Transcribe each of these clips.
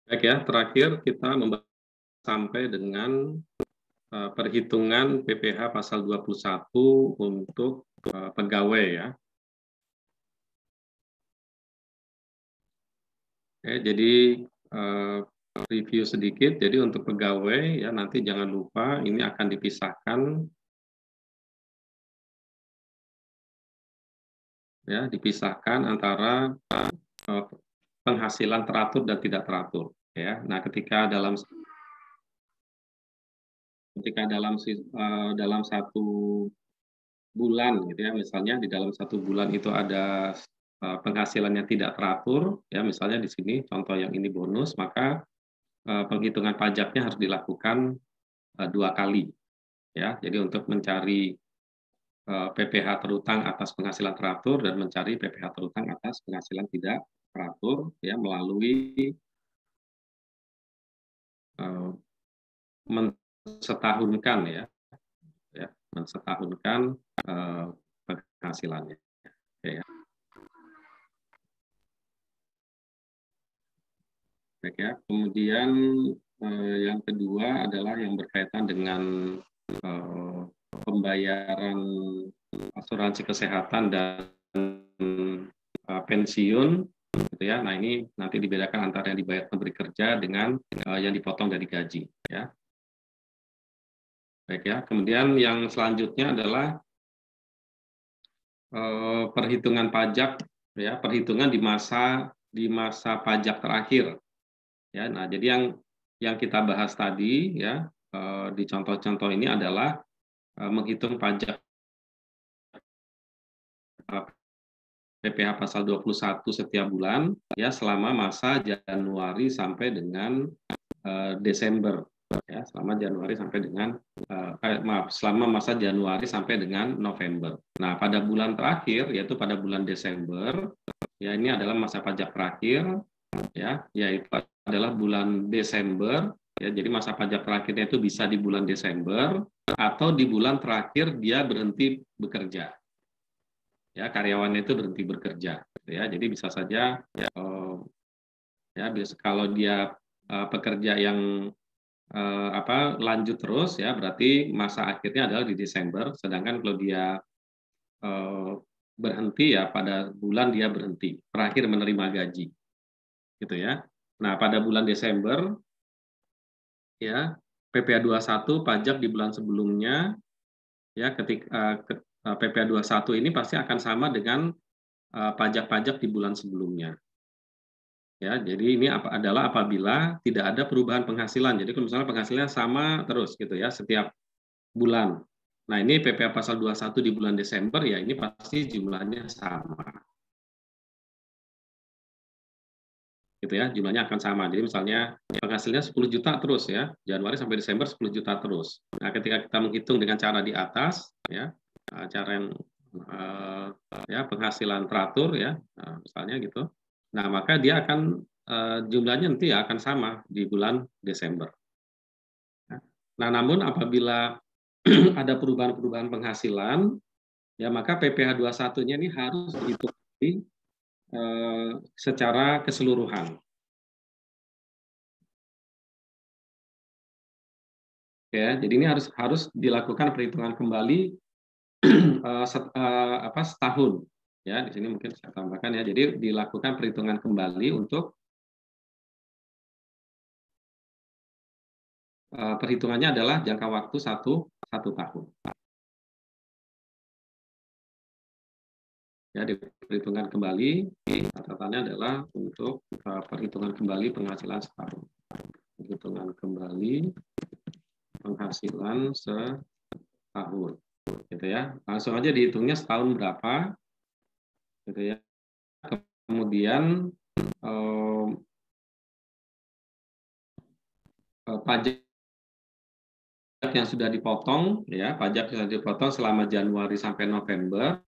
Baik ya, terakhir kita membahas sampai dengan perhitungan PPh pasal 21 untuk pegawai ya. Oke, jadi review sedikit. Jadi untuk pegawai ya nanti jangan lupa ini akan dipisahkan ya, dipisahkan antara penghasilan teratur dan tidak teratur ya. Nah, dalam satu bulan gitu ya, misalnya di dalam satu bulan itu ada penghasilannya tidak teratur ya, misalnya di sini contoh yang ini bonus, maka penghitungan pajaknya harus dilakukan 2 kali ya. Jadi untuk mencari PPh terutang atas penghasilan teratur dan mencari PPh terutang atas penghasilan tidak teratur ya melalui mensetahunkan ya mensetahunkan penghasilannya ya. Baik ya. Kemudian yang kedua adalah yang berkaitan dengan pembayaran asuransi kesehatan dan pensiun gitu ya. Nah, ini nanti dibedakan antara yang dibayar pemberi kerja dengan yang dipotong dari gaji ya. Baik ya. Kemudian yang selanjutnya adalah perhitungan pajak ya, perhitungan di masa pajak terakhir. Ya, nah jadi yang kita bahas tadi ya di contoh-contoh ini adalah menghitung pajak PPh pasal 21 setiap bulan ya selama masa Januari sampai dengan Desember ya, selama Januari sampai dengan selama masa Januari sampai dengan November. Nah, pada bulan terakhir yaitu pada bulan Desember ya, ini adalah masa pajak terakhir ya, yaitu adalah bulan Desember ya. Jadi masa pajak terakhirnya itu bisa di bulan Desember atau di bulan terakhir dia berhenti bekerja ya, karyawannya itu berhenti bekerja gitu ya. Jadi bisa saja ya kalau dia pekerja yang lanjut terus ya, berarti masa akhirnya adalah di Desember, sedangkan kalau dia berhenti ya pada bulan dia berhenti terakhir menerima gaji gitu ya. Nah, pada bulan Desember ya, PPh 21 pajak di bulan sebelumnya ya, ketika PPh 21 ini pasti akan sama dengan pajak-pajak di bulan sebelumnya. Ya, jadi ini adalah apabila tidak ada perubahan penghasilan. Jadi kalau misalnya penghasilannya sama terus gitu ya setiap bulan. Nah, ini PPh pasal 21 di bulan Desember ya, ini pasti jumlahnya sama. Gitu ya, jumlahnya akan sama. Jadi misalnya penghasilannya 10 juta terus ya, Januari sampai Desember 10 juta terus. Nah, ketika kita menghitung dengan cara di atas ya, cara yang ya penghasilan teratur ya, misalnya gitu. Nah, maka dia akan jumlahnya nanti ya akan sama di bulan Desember. Nah, namun apabila ada perubahan-perubahan penghasilan, ya maka PPh 21-nya ini harus dihitung secara keseluruhan. Ya, jadi ini harus dilakukan perhitungan kembali setahun. Ya, di sini mungkin saya tambahkan ya. Jadi dilakukan perhitungan kembali untuk perhitungannya adalah jangka waktu satu tahun. Ya, diperhitungkan kembali, catatannya adalah untuk perhitungan kembali penghasilan setahun. Perhitungan kembali penghasilan setahun. Gitu ya. Langsung aja dihitungnya setahun berapa. Gitu ya. Kemudian pajak yang sudah dipotong ya, pajak yang sudah dipotong selama Januari sampai November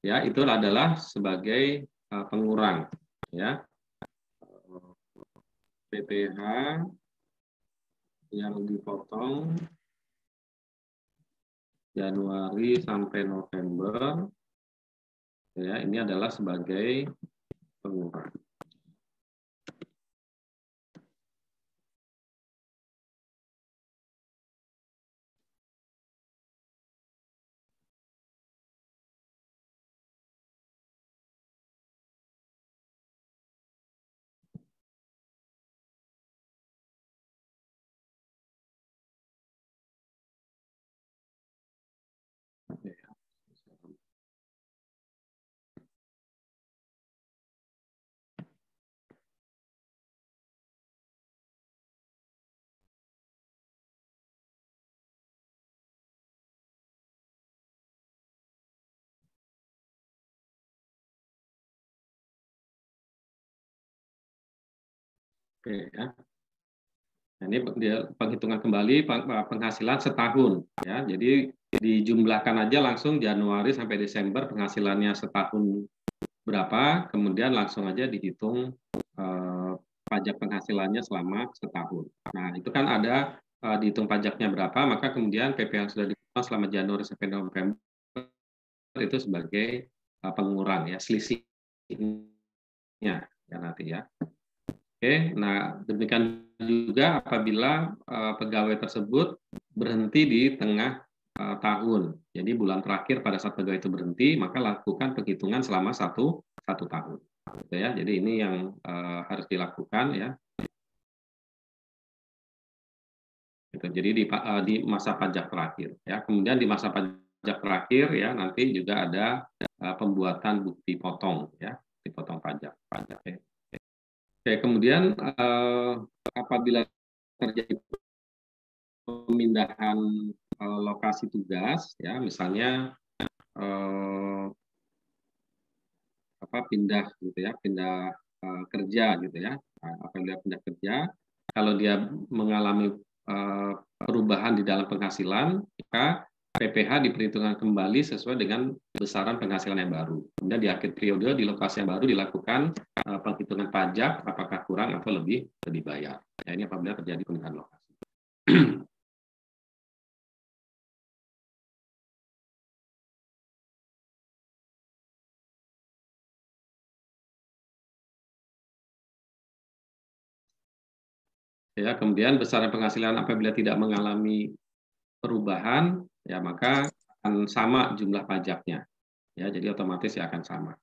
ya, itu adalah sebagai pengurang ya. PPh yang dipotong Januari sampai November ya, ini adalah sebagai pengurang. Oke, ya. Nah, ini penghitungan kembali penghasilan setahun, ya. Jadi dijumlahkan aja langsung Januari sampai Desember penghasilannya setahun berapa, kemudian langsung aja dihitung pajak penghasilannya selama setahun. Nah, itu kan ada dihitung pajaknya berapa, maka kemudian PP yang sudah dikeluarkan selama Januari sampai November itu sebagai pengurang, ya, selisihnya ya nanti, ya. Oke, nah demikian juga apabila pegawai tersebut berhenti di tengah tahun. Jadi bulan terakhir pada saat pegawai itu berhenti, maka lakukan penghitungan selama satu tahun. Gitu ya. Jadi ini yang harus dilakukan, ya. Gitu. Jadi di masa pajak terakhir, ya. Kemudian di masa pajak terakhir, ya, nanti juga ada pembuatan bukti potong, ya, dipotong pajak. Ya. Oke, kemudian apabila terjadi pemindahan lokasi tugas, ya, misalnya pindah gitu ya, pindah kerja gitu ya. Apabila pindah kerja, kalau dia mengalami perubahan di dalam penghasilan, maka PPh diperhitungkan kembali sesuai dengan besaran penghasilan yang baru. Kemudian di akhir periode di lokasi yang baru dilakukan penghitungan pajak apakah kurang atau lebih bayar. Ya, ini apabila terjadi pemindahan lokasi. Ya, kemudian besaran penghasilan apabila tidak mengalami perubahan, ya maka akan sama jumlah pajaknya. Ya, jadi otomatis ya akan sama.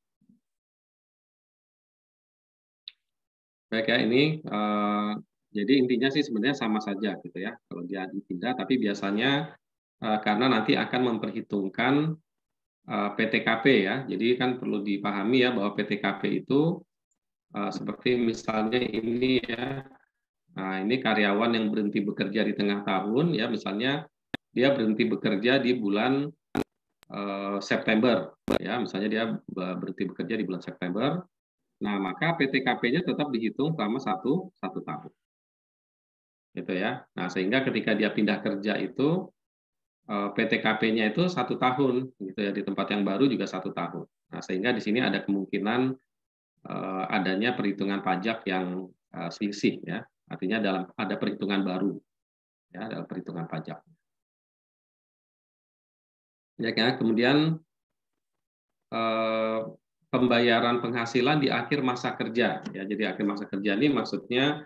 Baik, ya, ini jadi intinya sih sebenarnya sama saja gitu ya kalau dia dipindah, tapi biasanya karena nanti akan memperhitungkan PTKP, ya. Jadi kan perlu dipahami ya bahwa PTKP itu seperti misalnya ini, ya. Nah, ini karyawan yang berhenti bekerja di tengah tahun, ya, misalnya dia berhenti bekerja di bulan September, ya, misalnya dia berhenti bekerja di bulan September. Nah, maka PTKP-nya tetap dihitung selama satu tahun, gitu ya. Nah, sehingga ketika dia pindah kerja itu PTKP-nya itu 1 tahun, gitu ya, di tempat yang baru juga 1 tahun. Nah, sehingga di sini ada kemungkinan adanya perhitungan pajak yang selisih, ya, artinya ada perhitungan baru, ya, dalam perhitungan pajak. Ya, kemudian pembayaran penghasilan di akhir masa kerja, ya. Jadi akhir masa kerja ini maksudnya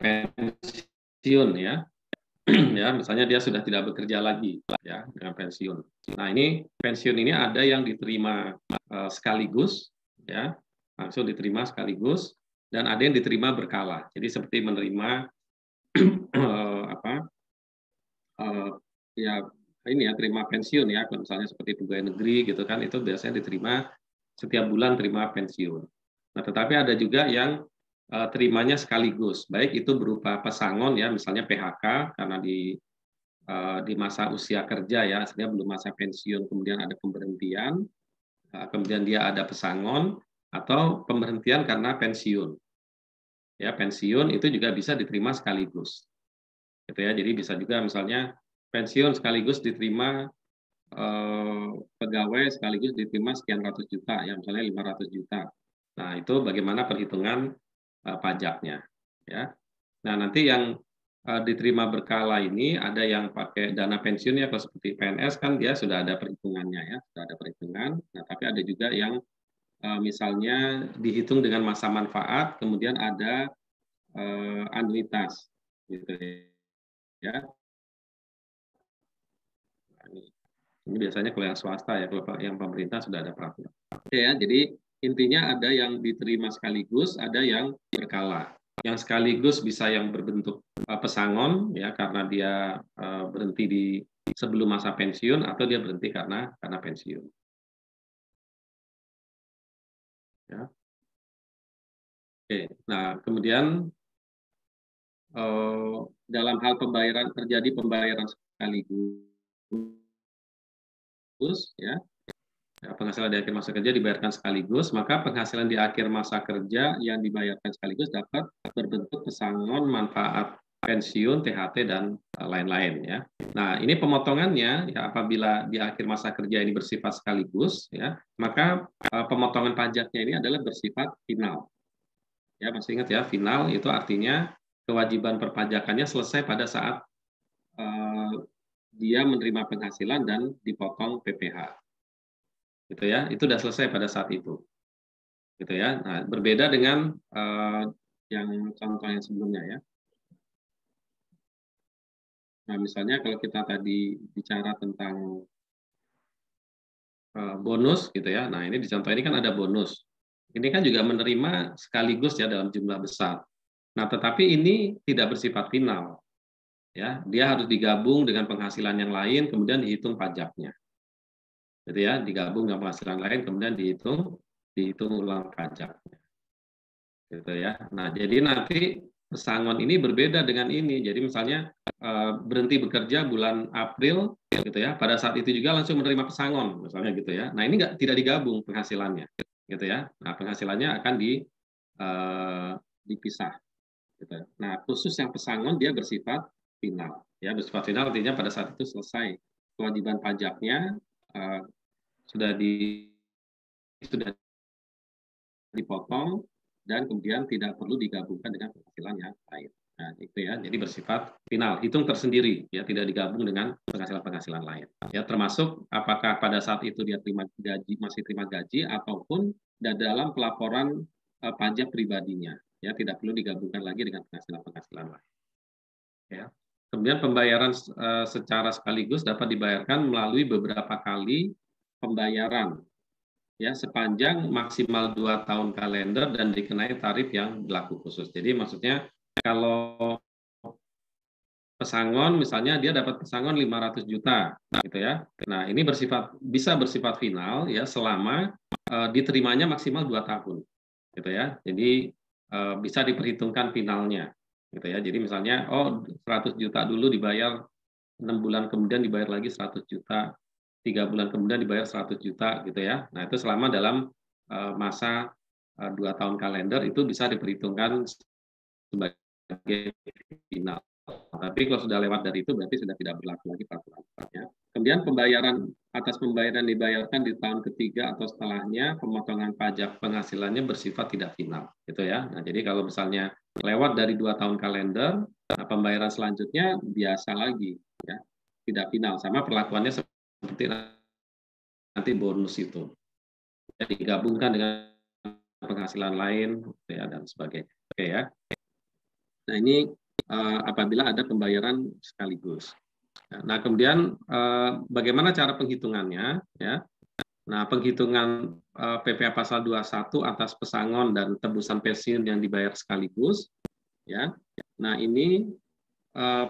pensiun, ya. Ya, misalnya dia sudah tidak bekerja lagi, ya, dengan pensiun. Nah, ini pensiun ini ada yang diterima sekaligus, ya, langsung diterima sekaligus, dan ada yang diterima berkala. Jadi seperti menerima ya ini ya, terima pensiun, ya, misalnya seperti pegawai negeri gitu kan, itu biasanya diterima setiap bulan terima pensiun. Nah, tetapi ada juga yang terimanya sekaligus, baik itu berupa pesangon, ya, misalnya PHK karena di masa usia kerja, ya, artinya belum masa pensiun, kemudian ada pemberhentian, kemudian dia ada pesangon atau pemberhentian karena pensiun. Ya, pensiun itu juga bisa diterima sekaligus. Gitu ya. Jadi bisa juga misalnya pensiun sekaligus diterima pegawai sekaligus diterima sekian ratus juta, ya, misalnya 500 juta. Nah, itu bagaimana perhitungan pajaknya, ya. Nah, nanti yang diterima berkala ini ada yang pakai dana pensiun, ya, kalau seperti PNS kan dia sudah ada perhitungannya, ya, sudah ada perhitungan. Nah, tapi ada juga yang misalnya dihitung dengan masa manfaat, kemudian ada anuitas, gitu ya. Ini biasanya kalau yang swasta, ya, kalau yang pemerintah sudah ada peraturan. Oke, ya, jadi intinya ada yang diterima sekaligus, ada yang berkala. Yang sekaligus bisa yang berbentuk pesangon, ya, karena dia berhenti di sebelum masa pensiun atau dia berhenti karena pensiun. Ya. Oke, nah kemudian dalam hal pembayaran terjadi pembayaran sekaligus, ya penghasilan di akhir masa kerja dibayarkan sekaligus, maka penghasilan di akhir masa kerja yang dibayarkan sekaligus dapat berbentuk pesangon manfaat pensiun, THT, dan lain-lain. Ya. Nah, ini pemotongannya ya, apabila di akhir masa kerja ini bersifat sekaligus, ya, maka pemotongan pajaknya ini adalah bersifat final. Ya, masih ingat ya, final itu artinya kewajiban perpajakannya selesai pada saat dia menerima penghasilan dan dipotong PPh. Gitu ya, itu sudah selesai pada saat itu. Gitu ya. Nah, berbeda dengan yang contoh yang sebelumnya ya. Nah, misalnya kalau kita tadi bicara tentang bonus gitu ya. Nah, ini di contoh ini kan ada bonus. Ini kan juga menerima sekaligus ya dalam jumlah besar. Nah, tetapi ini tidak bersifat final. Ya, dia harus digabung dengan penghasilan yang lain kemudian dihitung pajaknya. Gitu ya, digabung dengan penghasilan lain kemudian dihitung ulang pajaknya. Gitu ya. Nah, jadi nanti pesangon ini berbeda dengan ini. Jadi misalnya berhenti bekerja bulan April gitu ya. Pada saat itu juga langsung menerima pesangon misalnya gitu ya. Nah, ini tidak digabung penghasilannya gitu ya. Nah, penghasilannya akan dipisah gitu. Nah, khusus yang pesangon dia bersifat final. Ya, bersifat final artinya pada saat itu selesai kewajiban pajaknya sudah dipotong dan kemudian tidak perlu digabungkan dengan penghasilan yang lain. Nah, itu ya. Jadi bersifat final, hitung tersendiri ya, tidak digabung dengan penghasilan-penghasilan lain. Ya, termasuk apakah pada saat itu dia masih terima gaji ataupun dalam pelaporan pajak pribadinya. Ya, tidak perlu digabungkan lagi dengan penghasilan-penghasilan lain. Ya. Kemudian pembayaran secara sekaligus dapat dibayarkan melalui beberapa kali pembayaran ya sepanjang maksimal 2 tahun kalender dan dikenai tarif yang berlaku khusus. Jadi maksudnya kalau pesangon misalnya dia dapat pesangon 500 juta gitu ya. Nah, ini bisa bersifat final ya selama diterimanya maksimal 2 tahun. Gitu ya. Jadi bisa diperhitungkan finalnya gitu ya. Jadi misalnya 100 juta dulu dibayar 6 bulan kemudian dibayar lagi 100 juta. 3 bulan kemudian dibayar 100 juta gitu ya. Nah, itu selama dalam masa 2 tahun kalender itu bisa diperhitungkan sebagai final. Tapi kalau sudah lewat dari itu berarti sudah tidak berlaku lagi peraturannya. Kemudian atas pembayaran dibayarkan di tahun ketiga atau setelahnya, pemotongan pajak penghasilannya bersifat tidak final, gitu ya. Nah, jadi kalau misalnya lewat dari 2 tahun kalender, nah pembayaran selanjutnya biasa lagi, ya, tidak final, sama perlakuannya seperti nanti bonus itu, ya, digabungkan dengan penghasilan lain, ya, dan sebagainya. Oke ya. Nah ini apabila ada pembayaran sekaligus. Nah kemudian bagaimana cara penghitungannya? Ya. Nah penghitungan PPh pasal 21 atas pesangon dan tebusan pensiun yang dibayar sekaligus. Ya. Nah ini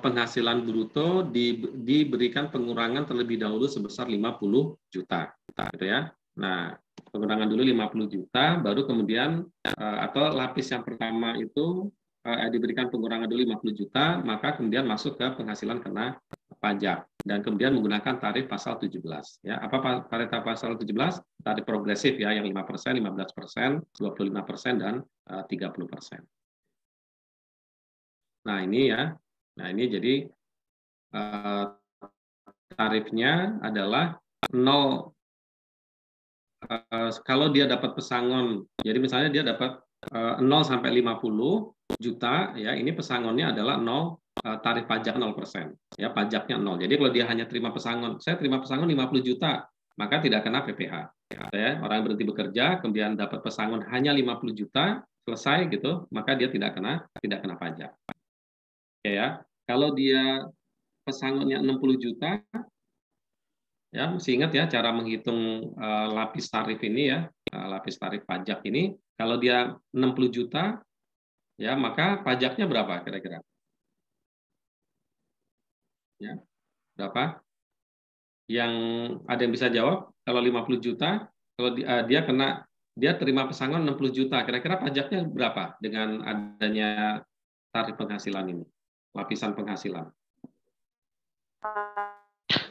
penghasilan bruto diberikan pengurangan terlebih dahulu sebesar 50 juta. Gitu ya. Nah pengurangan dulu 50 juta, baru kemudian atau lapis yang pertama itu diberikan pengurangan dulu 50 juta, maka kemudian masuk ke penghasilan kena pajak dan kemudian menggunakan tarif pasal 17. Ya, apa tarif pasal 17? Tarif progresif ya, yang 5%, 15%, 25% dan 30%. Nah, ini ya. Nah, ini jadi tarifnya adalah 0 kalau dia dapat pesangon. Jadi misalnya dia dapat 0 sampai 50 juta ya, ini pesangonnya adalah 0, tarif pajak 0%. Ya, pajaknya 0. Jadi kalau dia hanya terima pesangon, saya terima pesangon 50 juta, maka tidak kena PPh. Ya, orang berhenti bekerja kemudian dapat pesangon hanya 50 juta, selesai gitu, maka dia tidak kena pajak. Ya, kalau dia pesangonnya 60 juta, ya masih ingat ya cara menghitung lapis tarif ini ya, lapis tarif pajak ini, kalau dia 60 juta, ya maka pajaknya berapa kira-kira? Ya, berapa? Yang ada yang bisa jawab? Kalau 50 juta, kalau dia terima pesangon 60 juta, kira-kira pajaknya berapa dengan adanya tarif penghasilan ini? Lapisan penghasilan.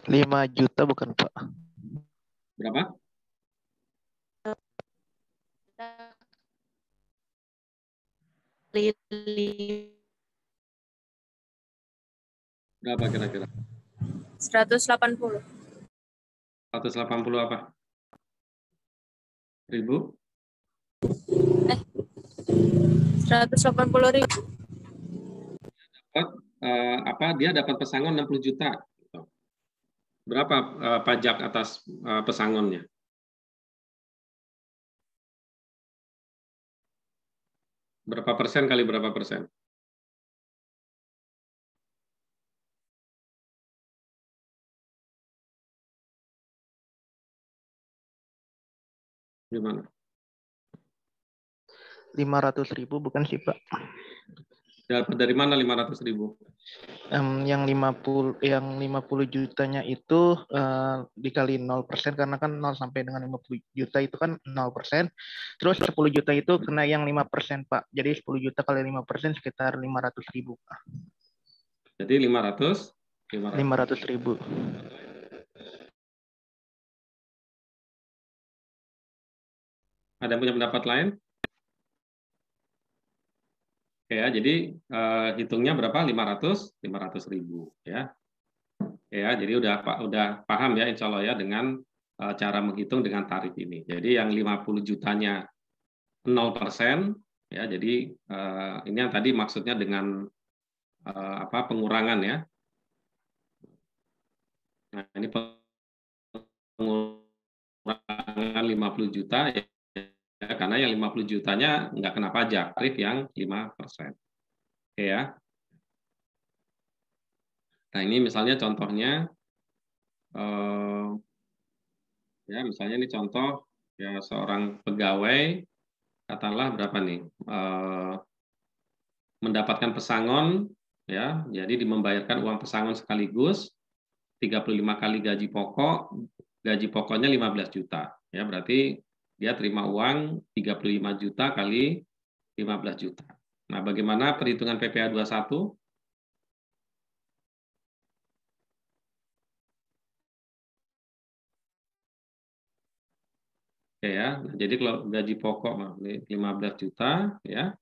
5 juta bukan, Pak? Berapa? Berapa kira-kira? 180. 180 apa? Ribu? 180.000. Dia dapat pesangon 60 juta. Berapa pajak atas pesangonnya? Berapa persen kali berapa persen? Gimana? 500.000 bukan sih, Pak? Dapat dari mana 500.000? Yang 50 jutanya itu dikali 0% karena kan 0 sampai dengan 50 juta itu kan 0%. Terus 10 juta itu kena yang 5%, Pak. Jadi 10 juta kali 5% sekitar 500.000, Pak. Jadi 500 500.000. Ada yang punya pendapat lain? Oke ya, jadi hitungnya berapa? 500.000 ya. Ya, jadi udah paham ya insya Allah ya dengan cara menghitung dengan tarif ini. Jadi yang 50 jutanya 0%, ya, jadi ini yang tadi maksudnya dengan pengurangan ya. Nah, ini pengurangan 50 juta ya, karena yang 50 jutanya nggak kena pajak, tarif yang 5%. Oke ya. Nah, ini misalnya contohnya, ya misalnya ini contoh ya seorang pegawai, katakanlah berapa nih, mendapatkan pesangon, ya, jadi membayarkan uang pesangon sekaligus 35 kali gaji pokok, gaji pokoknya 15 juta, ya berarti dia terima uang 35 juta kali 15 juta. Nah, bagaimana perhitungan PPh 21? Oke ya, jadi kalau gaji pokok 15 juta ya.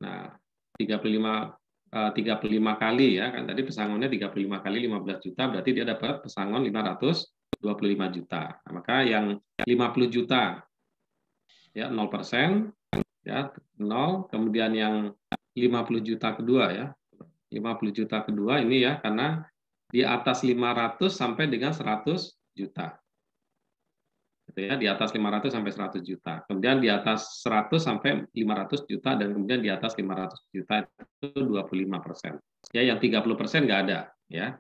Nah, 35 kali ya, kan tadi pesangonnya 35 kali 15 juta, berarti dia dapat pesangon 525 juta. Nah, maka yang 50 juta ya 0%, ya 0, kemudian yang 50 juta kedua ya. 50 juta kedua ini ya karena di atas 500 sampai dengan 100 juta. Gitu ya, di atas 500 sampai 100 juta. Kemudian di atas 100 sampai 500 juta dan kemudian di atas 500 juta itu 25%. Ya, yang 30% nggak ada ya.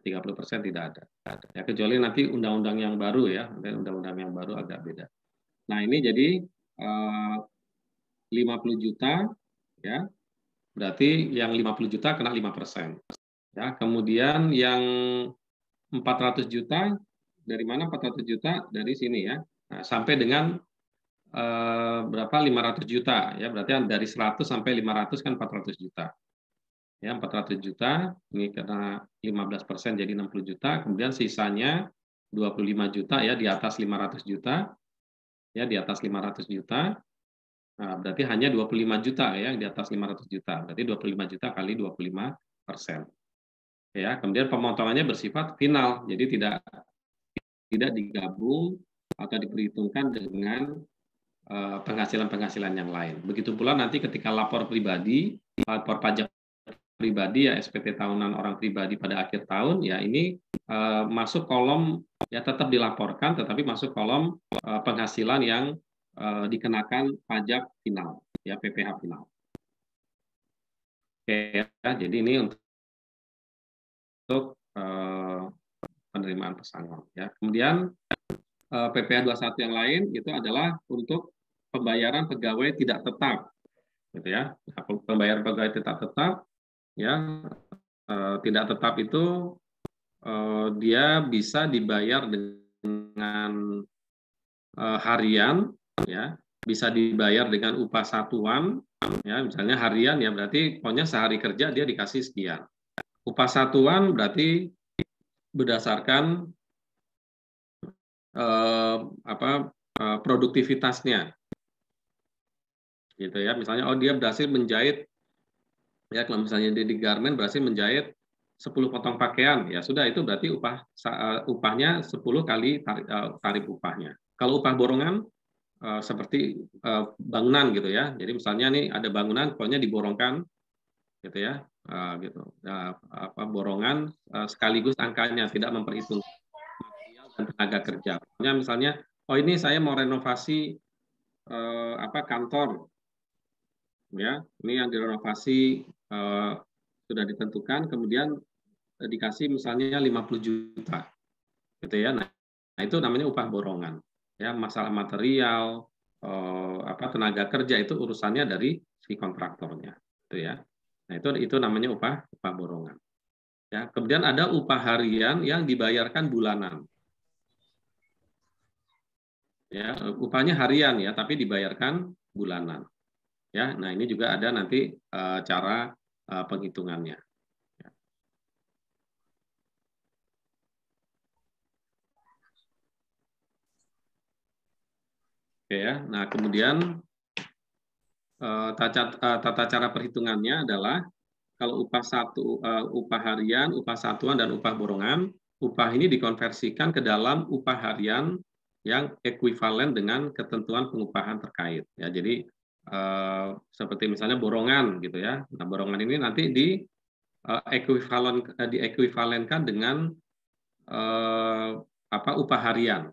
30% tidak ada. Ya, kecuali nanti undang-undang yang baru ya, undang-undang yang baru agak beda. Nah, ini jadi 50 juta ya. Berarti yang 50 juta kena 5%. Ya, kemudian yang 400 juta dari mana 400 juta? Dari sini ya. Nah, sampai dengan berapa? 500 juta ya. Berarti dari 100 sampai 500 kan 400 juta. Ya, 400 juta ini karena 15% jadi 60 juta, kemudian sisanya 25 juta ya di atas 500 juta. Ya, di atas 500 juta. Nah, berarti hanya 25 juta ya di atas 500 juta. Berarti 25 juta kali 25%. Ya, kemudian pemotongannya bersifat final. Jadi tidak digabung atau diperhitungkan dengan penghasilan-penghasilan yang lain. Begitu pula nanti ketika lapor pajak pribadi ya SPT tahunan orang pribadi pada akhir tahun ya ini masuk kolom ya tetap dilaporkan tetapi masuk kolom penghasilan yang dikenakan pajak final ya PPh final. Oke ya, jadi ini untuk penerimaan pesangon ya. Kemudian PPh 21 yang lain itu adalah untuk pembayaran pegawai tidak tetap gitu ya. Pembayaran pegawai tidak tetap ya, tidak tetap itu dia bisa dibayar dengan harian, ya, bisa dibayar dengan upah satuan, ya, misalnya harian ya berarti pokoknya sehari kerja dia dikasih sekian. Upah satuan berarti berdasarkan produktivitasnya, gitu ya. Misalnya dia berhasil menjahit, ya kalau misalnya dia di garment berhasil menjahit 10 potong pakaian, ya sudah itu berarti upahnya 10 kali tarif upahnya. Kalau upah borongan seperti bangunan gitu ya. Jadi misalnya nih ada bangunan pokoknya diborongkan gitu ya. Gitu. Borongan sekaligus angkanya, tidak memperhitung material dan tenaga kerja. Pokoknya misalnya ini saya mau renovasi kantor, ya ini yang direnovasi sudah ditentukan, kemudian dikasih misalnya 50 juta gitu ya. Nah itu namanya upah borongan, ya. Masalah material tenaga kerja itu urusannya dari si kontraktornya gitu ya. Nah itu namanya upah borongan, ya. Kemudian ada upah harian yang dibayarkan bulanan, ya. Upahnya harian ya tapi dibayarkan bulanan, ya. Nah ini juga ada nanti cara penghitungannya. Oke ya. Nah kemudian tata cara perhitungannya adalah kalau upah harian, upah satuan dan upah borongan, upah ini dikonversikan ke dalam upah harian yang ekuivalen dengan ketentuan pengupahan terkait. Ya jadi seperti misalnya borongan gitu ya. Nah borongan ini nanti diekuivalenkan dengan upah harian,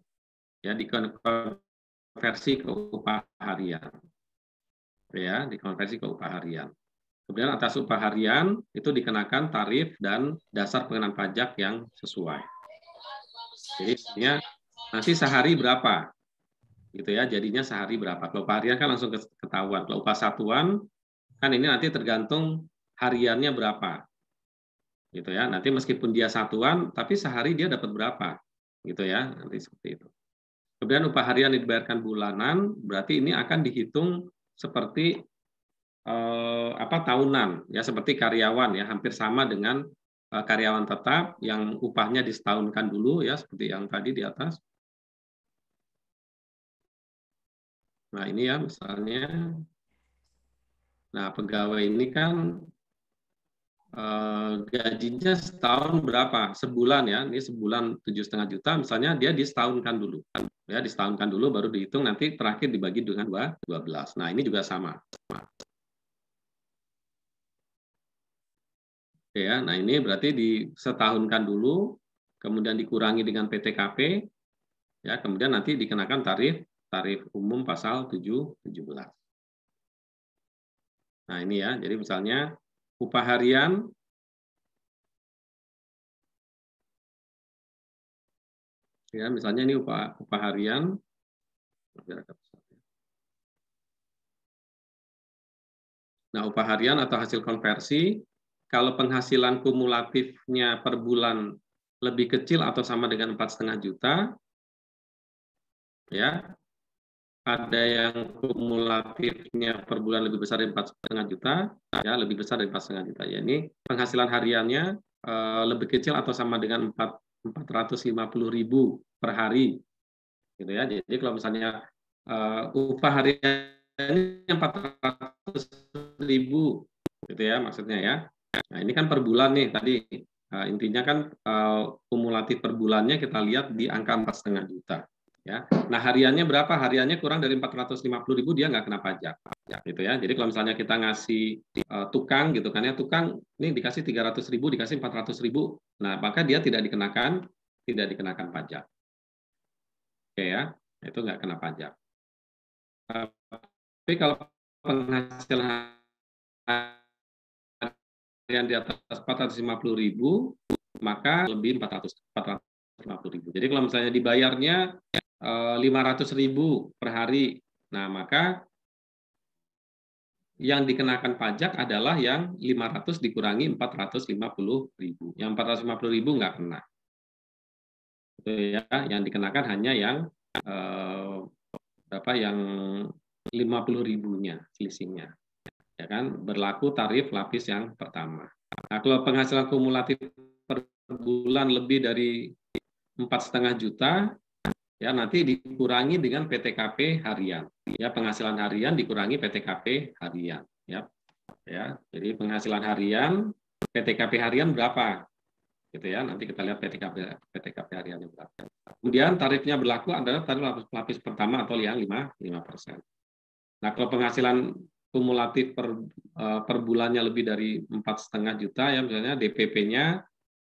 ya dikonversi ke upah harian, ya dikonversi ke upah harian. Kemudian atas upah harian itu dikenakan tarif dan dasar pengenaan pajak yang sesuai. Jadi nanti sehari berapa, gitu ya? Jadinya sehari berapa? Kalau upah harian kan langsung ketahuan. Kalau upah satuan kan ini nanti tergantung hariannya berapa, gitu ya. Nanti meskipun dia satuan, tapi sehari dia dapat berapa, gitu ya? Nanti seperti itu. Kemudian upah harian dibayarkan bulanan, berarti ini akan dihitung seperti tahunan, ya seperti karyawan ya, hampir sama dengan karyawan tetap yang upahnya disetahunkan dulu ya seperti yang tadi di atas. Nah ini ya misalnya, nah pegawai ini kan gajinya setahun berapa? Sebulan ya, ini sebulan 7,5 juta, misalnya dia disetahunkan dulu, ya disetahunkan dulu baru dihitung nanti terakhir dibagi dengan 12. Nah ini juga sama. Ya, nah ini berarti disetahunkan dulu, kemudian dikurangi dengan PTKP, ya, kemudian nanti dikenakan tarif umum pasal 7-17. Nah ini ya, jadi misalnya upah harian ya, misalnya ini upah harian. Nah, upah harian atau hasil konversi kalau penghasilan kumulatifnya per bulan lebih kecil atau sama dengan 4,5 juta, ya, ada yang kumulatifnya per bulan lebih besar dari 4,5 juta, ya, lebih besar dari 4,5 juta. Ya, ini penghasilan hariannya lebih kecil atau sama dengan 450.000 per hari, gitu ya. Jadi kalau misalnya upah hariannya 400.000, gitu ya maksudnya ya. Nah ini kan per bulan nih tadi, intinya kan kumulatif per bulannya kita lihat di angka 4,5 juta. Ya. Nah hariannya berapa? Hariannya kurang dari 450.000 dia nggak kena pajak, gitu ya. Jadi kalau misalnya kita ngasih tukang gitu kan ya, tukang ini dikasih 300.000, dikasih 400.000, nah maka dia tidak dikenakan pajak, oke ya, itu nggak kena pajak. Tapi kalau penghasilan yang di atas 450.000, maka lebih 450.000. Jadi kalau misalnya dibayarnya 500.000 per hari, nah maka yang dikenakan pajak adalah yang 500 dikurangi 450.000. Yang 450.000 nggak kena. Itu ya, yang dikenakan hanya yang berapa, yang 50.000-nya selisihnya, ya kan, berlaku tarif lapis yang pertama. Nah, kalau penghasilan kumulatif per bulan lebih dari 4,5 juta, ya nanti dikurangi dengan PTKP harian. Ya, penghasilan harian dikurangi PTKP harian. Ya, jadi penghasilan harian, PTKP harian berapa? Gitu ya. Nanti kita lihat PTKP hariannya berapa. Kemudian tarifnya berlaku adalah tarif lapis pertama atau yang 5%. Nah, kalau penghasilan kumulatif per bulannya lebih dari 4,5 juta, ya misalnya DPP-nya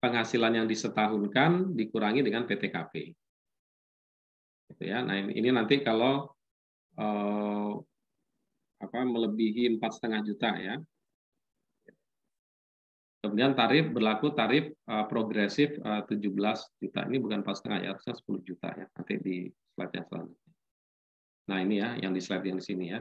penghasilan yang disetahunkan dikurangi dengan PTKP. Gitu ya. Nah, ini nanti kalau melebihi 4,5 juta ya. Kemudian berlaku tarif progresif 17 juta. Ini bukan 4,5 ya, harusnya 10 juta ya. Nanti di slide yang selanjutnya. Nah, ini ya, yang di slide yang di sini ya.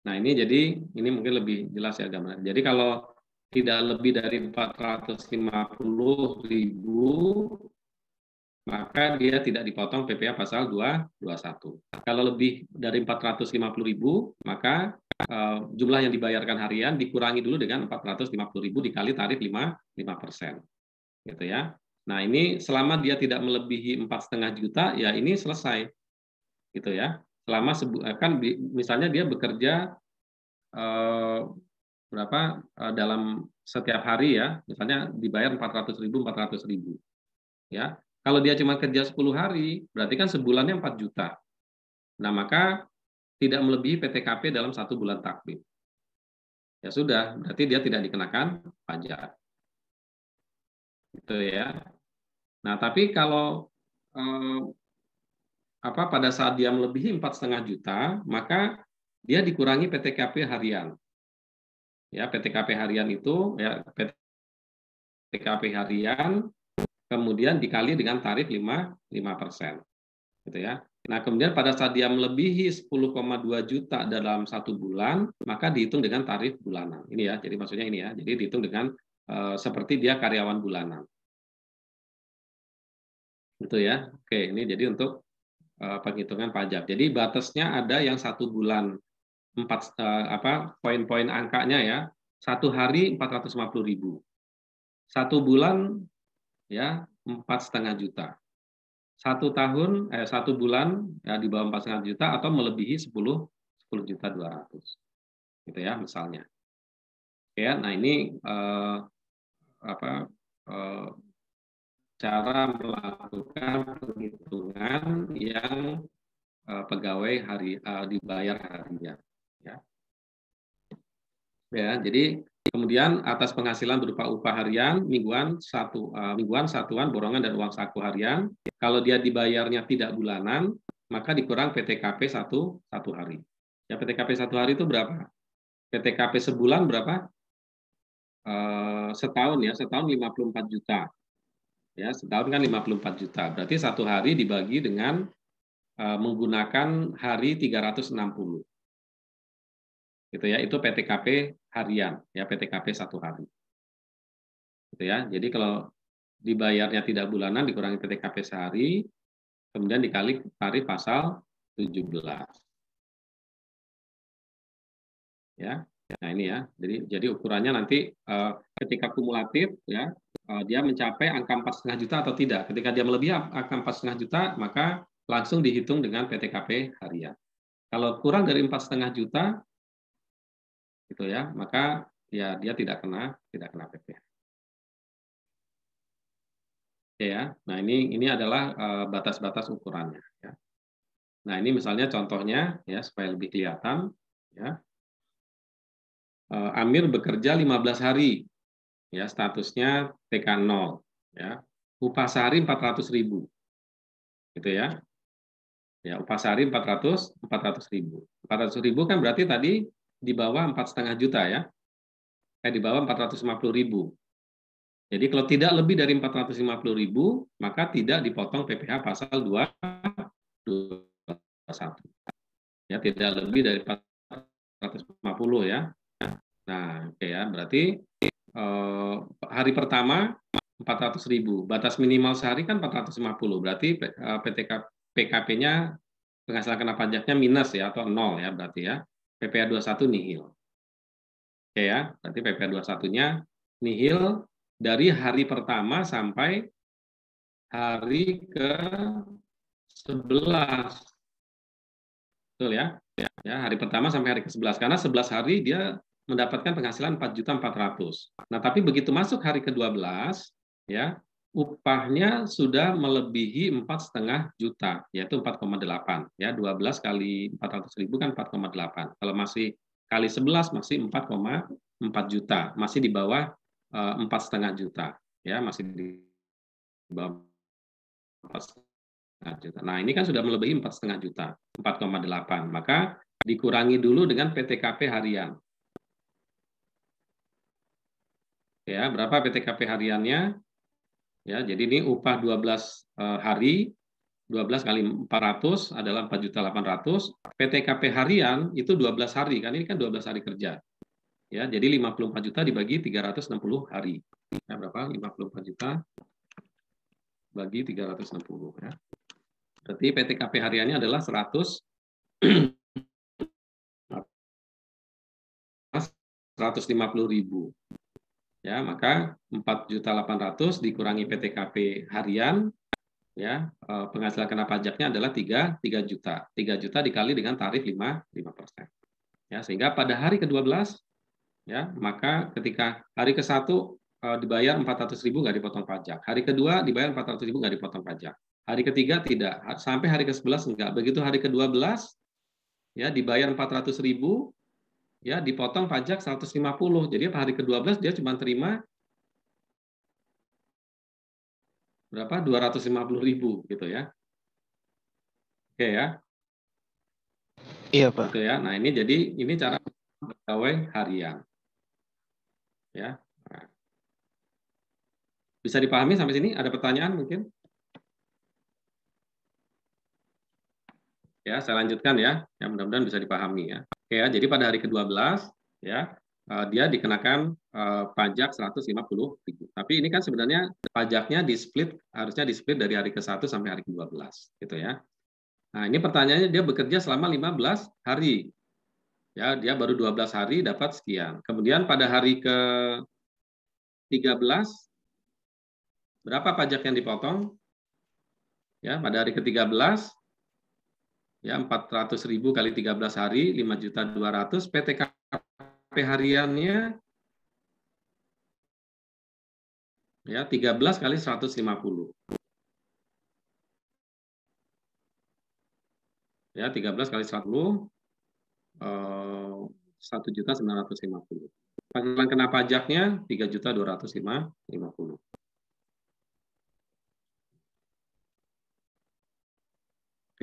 Nah, ini jadi ini mungkin lebih jelas ya gambarnya. Jadi kalau tidak lebih dari 450.000, maka dia tidak dipotong PPh pasal 221. Kalau lebih dari 450.000, maka jumlah yang dibayarkan harian dikurangi dulu dengan 450.000 dikali tarif 5%. Gitu ya. Nah, ini selama dia tidak melebihi 4,5 juta, ya ini selesai. Gitu ya. Selama kan misalnya dia bekerja dalam setiap hari ya, misalnya dibayar 400.000 ya. Kalau dia cuma kerja 10 hari, berarti kan sebulannya 4 juta. Nah, maka tidak melebihi PTKP dalam 1 bulan takbir. Ya sudah, berarti dia tidak dikenakan pajak. Gitu ya. Nah, tapi kalau pada saat dia melebihi 4,5 juta, maka dia dikurangi PTKP harian. Ya, PTKP harian itu ya PTKP harian kemudian dikali dengan tarif 5%. Gitu ya. Nah, kemudian pada saat dia melebihi 10,2 juta dalam 1 bulan, maka dihitung dengan tarif bulanan. Ini ya, jadi maksudnya ini ya. Jadi dihitung dengan seperti dia karyawan bulanan. Itu ya. Oke, ini jadi untuk penghitungan pajak. Jadi batasnya ada yang 1 bulan poin-poin angkanya ya. 1 hari 450.000. 1 bulan ya 4,5 juta. 1 bulan ya di bawah 4,5 juta atau melebihi 10.200.000. Gitu ya misalnya. Ya, nah ini cara melakukan penghitungan yang pegawai dibayar harian. Ya, jadi kemudian atas penghasilan berupa upah harian, mingguan, satuan, borongan, dan uang saku harian, kalau dia dibayarnya tidak bulanan, maka dikurang PTKP satu hari. Ya, PTKP 1 hari itu berapa? PTKP sebulan berapa? Setahun 54 juta. Ya, setahun kan 54 juta. Berarti 1 hari dibagi dengan menggunakan hari 360. Gitu ya, itu PTKP harian, ya PTKP 1 hari. Gitu ya. Jadi kalau dibayarnya tidak bulanan dikurangi PTKP sehari, kemudian dikali tarif pasal 17. Ya. Nah, ini ya. Jadi ukurannya nanti ketika kumulatif ya, dia mencapai angka 4,5 juta atau tidak. Ketika dia melebihi angka 4,5 juta, maka langsung dihitung dengan PTKP harian. Kalau kurang dari 4,5 juta gitu ya, maka ya dia tidak kena PPh. Oke ya. Nah, ini adalah batas-batas ukurannya ya. Nah, ini misalnya contohnya ya supaya lebih kelihatan ya. Amir bekerja 15 hari ya, statusnya TK0 ya. Upah sehari 400.000. Gitu ya. Ya, upah sehari 400.000. 400.000 kan berarti tadi di bawah 4,5 juta ya. Di bawah 450.000. Jadi kalau tidak lebih dari 450.000, maka tidak dipotong PPh pasal 221. Ya, tidak lebih dari 450 ya. Nah, oke ya, berarti hari pertama 400.000. Batas minimal sehari kan 450. Berarti PKP-nya, penghasilan kena pajaknya minus ya, atau nol ya berarti ya. PPh 21 nihil. Oke ya, berarti PPh 21-nya nihil dari hari pertama sampai hari ke-11. Betul ya? Ya, hari pertama sampai hari ke-11. Karena 11 hari dia mendapatkan penghasilan 4.400.000. Nah, tapi begitu masuk hari ke-12, ya, upahnya sudah melebihi 4,5 juta, yaitu 4,8. Ya, 12 kali 400.000 kan 4,8. Kalau masih kali 11 masih 4,4 juta, masih di bawah 4,5 juta. Ya, masih di bawah 4,5 juta. Nah, ini kan sudah melebihi 4,5 juta, 4,8. Maka dikurangi dulu dengan PTKP harian. Ya, berapa PTKP hariannya? Ya, jadi ini upah 12 hari, 12 kali 400 adalah 4.800.000. PTKP harian itu 12 hari, kan ini kan 12 hari kerja. Ya, jadi 54 juta dibagi 360 hari. Ya, berapa? 54 juta bagi 360 ya. Berarti PTKP hariannya adalah 150.000. Ya, maka 4.800.000 dikurangi PTKP harian, ya, penghasilan kena pajaknya adalah 3 juta. 3 juta dikali dengan tarif 5%. Ya, sehingga pada hari ke-12, ya, maka ketika hari ke-1 dibayar 400.000 nggak dipotong pajak. Hari kedua dibayar 400.000 nggak dipotong pajak. Hari ketiga tidak. Sampai hari ke-11 enggak. Begitu hari ke-12, ya, dibayar 400.000, ya, dipotong pajak 150. Jadi hari ke-12 dia cuma terima berapa? 250.000 gitu ya. Oke ya. Iya, Pak. Gitu ya. Nah, ini cara pegawai harian. Ya. Nah. Bisa dipahami sampai sini? Ada pertanyaan mungkin? Ya, saya lanjutkan ya. Ya, mudah-mudahan bisa dipahami ya. Oke ya, jadi pada hari ke-12 ya, dia dikenakan pajak 150.000. Tapi ini kan sebenarnya pajaknya harusnya di-split dari hari ke-1 sampai hari ke-12 gitu ya. Nah, ini pertanyaannya dia bekerja selama 15 hari. Ya, dia baru 12 hari dapat sekian. Kemudian pada hari ke-13 berapa pajak yang dipotong? Ya, pada hari ke-13 ya 400.000 kali 13 hari 5.200.000. PTKP hariannya ya 13 kali 150. Ya, 13 kali 150 1.950.000. Penghasilan kena pajaknya 3.250.000.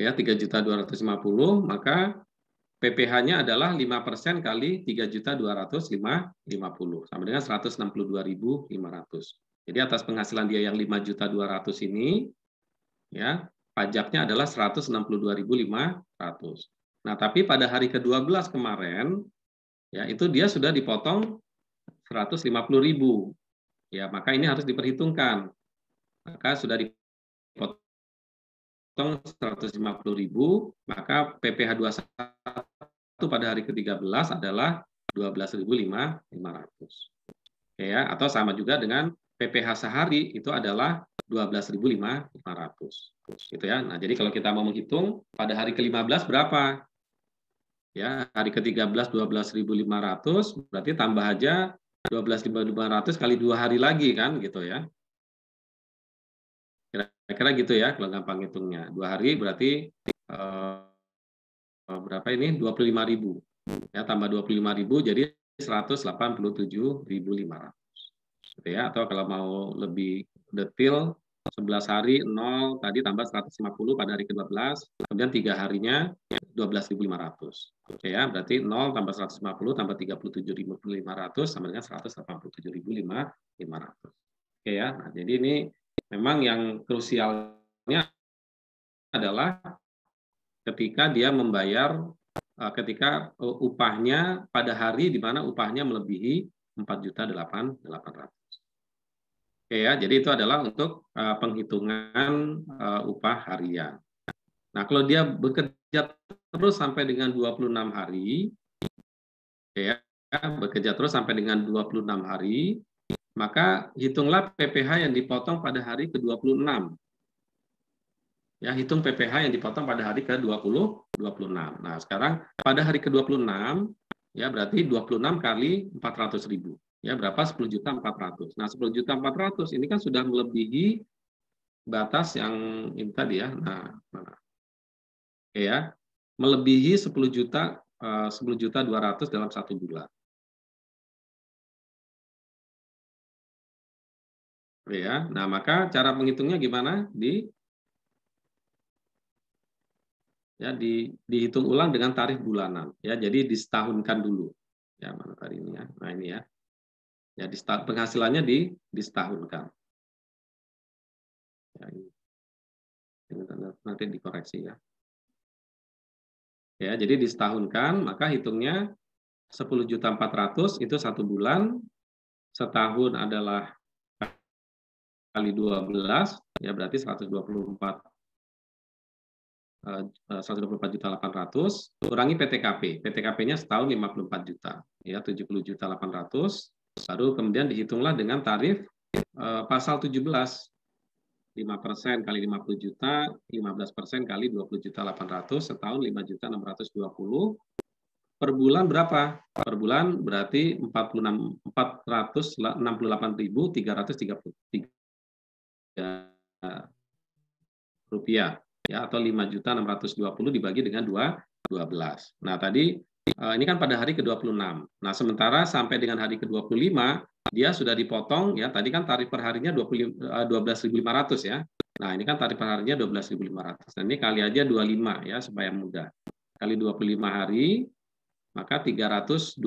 Ya, 3.250.000, maka PPh-nya adalah 5% kali 3.250.000 sama dengan 162.500. Jadi atas penghasilan dia yang 5.200.000 ini, ya, pajaknya adalah 162.500. Nah, tapi pada hari ke-12 kemarin, ya, itu dia sudah dipotong 150.000. Ya, maka ini harus diperhitungkan. Maka sudah dipotong 150.000, maka PPh 21 pada hari ke-13 adalah 12.500. Oke ya, atau sama juga dengan PPh sehari itu adalah 12.500. Gitu ya. Nah, jadi kalau kita mau menghitung pada hari ke-15 berapa? Ya, hari ke-13 12.500, berarti tambah aja 12.500 kali 2 hari lagi kan gitu ya. Kira-kira gitu ya kalau gampang hitungnya. 2 hari berarti berapa ini? 25.000. Ya, tambah 25.000 jadi 187.500. Gitu ya. Atau kalau mau lebih detail 11 hari 0 tadi tambah 150 pada hari ke-12, kemudian 3 harinya 12.500. Oke ya, berarti 0 tambah 150 tambah 37.500 sama dengan 187.500. Oke ya. Nah, jadi ini memang yang krusialnya adalah ketika dia membayar, ketika upahnya pada hari di mana upahnya melebihi 4.800.000. Oke ya, jadi itu adalah untuk penghitungan upah harian. Nah, kalau dia bekerja terus sampai dengan 26 hari, ya, bekerja terus sampai dengan 26 hari, maka hitunglah PPh yang dipotong pada hari ke-26. Ya, hitung PPh yang dipotong pada hari ke-26. Nah, sekarang pada hari ke-26, ya berarti 26 kali 400.000. Ya, berapa? 10.400.000. Nah, 10.400.000 ini kan sudah melebihi batas yang ini tadi ya. Nah, ya, melebihi 10.200.000 dalam 1 bulan. Ya, nah maka cara menghitungnya gimana? Dihitung ulang dengan tarif bulanan. Ya, jadi disetahunkan dulu. Ya, mana tadi ini ya? Nah ini ya. Ya, penghasilannya disetahunkan. Ya, ini nanti dikoreksi ya. Ya, jadi disetahunkan, maka hitungnya 10.400.000 itu 1 bulan, setahun adalah kali 12, ya berarti 124.800.000 kurangi PTKP. PTKP-nya setahun 54 juta, ya 70.800.000. Baru kemudian dihitunglah dengan tarif pasal 17. 5% kali 50 juta, 15% kali 20.800.000, setahun 5.620.000. Per bulan berapa? Per bulan berarti 468.333 rupiah, ya, atau 5.620 dibagi dengan 12. Nah, tadi ini kan pada hari ke-26. Nah, sementara sampai dengan hari ke-25 dia sudah dipotong ya. Tadi kan tarif per harinya 12.500 ya. Nah, ini kan tarif per harinya 12.500. Nah, ini kali aja 25 ya supaya mudah. Kali 25 hari maka 312.500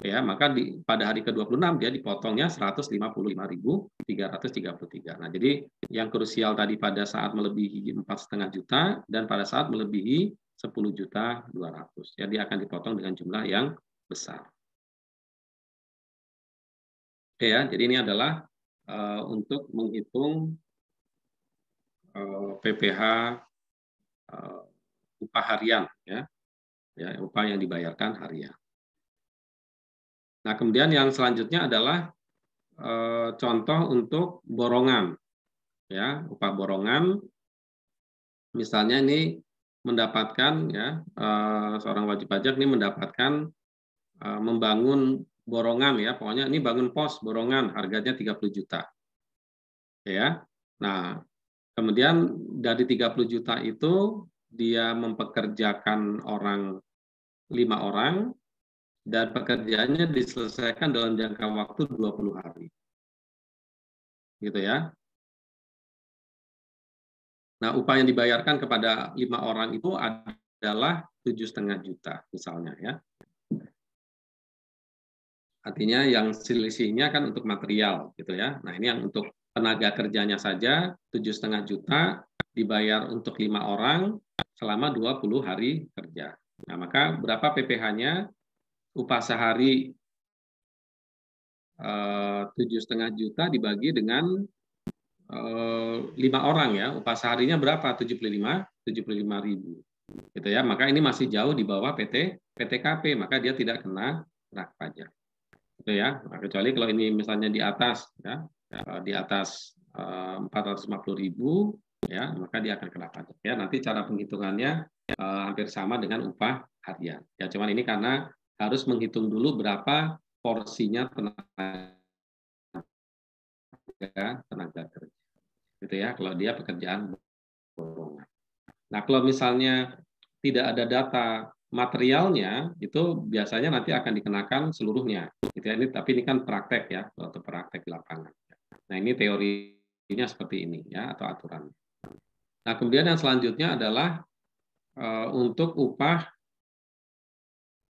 ya, maka pada hari ke-26 dia dipotongnya 155.333. Nah, jadi yang krusial tadi pada saat melebihi 4,5 juta dan pada saat melebihi 10.200.000 ya, dia akan dipotong dengan jumlah yang besar. Oke ya, jadi ini adalah untuk menghitung PPh upah harian ya, upah yang dibayarkan harian. Nah, kemudian yang selanjutnya adalah contoh untuk borongan, ya, upah borongan. Misalnya ini mendapatkan ya, seorang wajib pajak ini mendapatkan membangun borongan ya, pokoknya ini bangun pos borongan harganya 30 juta. Ya. Nah, kemudian dari 30 juta itu dia mempekerjakan 5 orang dan pekerjaannya diselesaikan dalam jangka waktu 20 hari. Gitu ya. Nah, upah yang dibayarkan kepada 5 orang itu adalah 7,5 juta misalnya ya. Artinya yang selisihnya kan untuk material gitu ya. Nah, ini yang untuk tenaga kerjanya saja 7,5 juta dibayar untuk 5 orang selama 20 hari kerja. Nah, maka berapa PPh-nya? Upah sehari 7,5 juta dibagi dengan 5 orang ya. Upah seharinya berapa? 75.000. Gitu ya. Maka ini masih jauh di bawah PTKP, maka dia tidak kena pajak. Gitu ya. Nah, kecuali kalau ini misalnya di atas ya, di atas 450.000 ya, maka dia akan kena pajak ya. Nanti cara penghitungannya hampir sama dengan upah harian. Ya, cuman ini karena harus menghitung dulu berapa porsinya tenaga kerja. Gitu ya, kalau dia pekerjaan borongan. Nah, kalau misalnya tidak ada data materialnya, itu biasanya nanti akan dikenakan seluruhnya. Gitu ya. Tapi ini kan praktek ya, atau praktek di lapangan. Nah, ini teorinya seperti ini ya, atau aturan. Nah, kemudian yang selanjutnya adalah untuk upah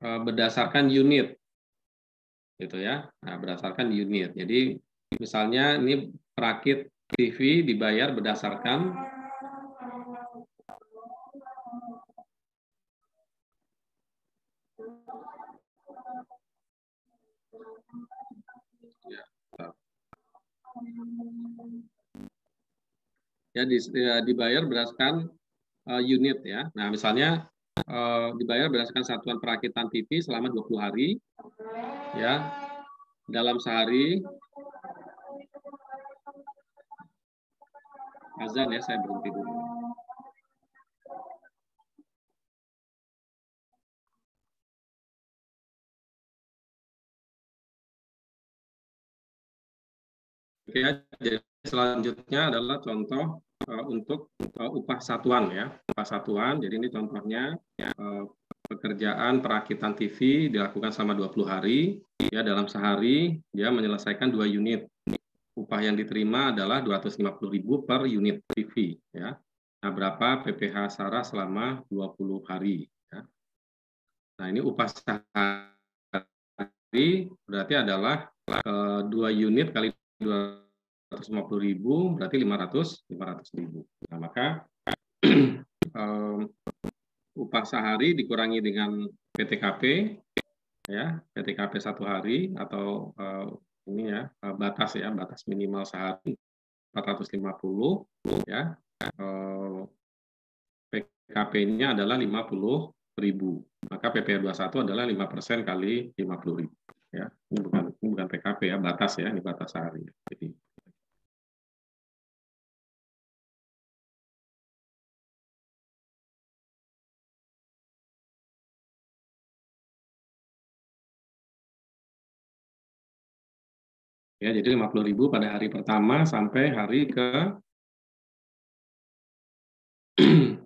berdasarkan unit. Gitu ya. Nah, berdasarkan unit. Jadi misalnya ini perakit TV dibayar berdasarkan Ya, dibayar berdasarkan unit ya. Nah, misalnya dibayar berdasarkan satuan perakitan TV selama 20 hari ya. Dalam sehari azan ya, saya berhenti dulu. Oke, jadi selanjutnya adalah contoh untuk upah satuan ya. Upah satuan, jadi ini contohnya pekerjaan perakitan TV dilakukan selama 20 hari. Ya, dalam sehari dia menyelesaikan 2 unit. Upah yang diterima adalah 250.000 per unit TV ya. Nah, berapa PPh Sarah selama 20 hari ya. Nah, ini upah sehari berarti adalah 2 unit kali 250.000 berarti 500.000. Nah, maka upah sehari dikurangi dengan PTKP ya, PTKP 1 hari atau ini ya, batas minimal sehari 450 ya. PKP-nya adalah 50.000. Maka PPh 21 adalah 5% kali 50.000 ya. Ini bukan PKP ya, batas ya, ini batas sehari. Jadi ya, jadi 50.000 pada hari pertama sampai hari ke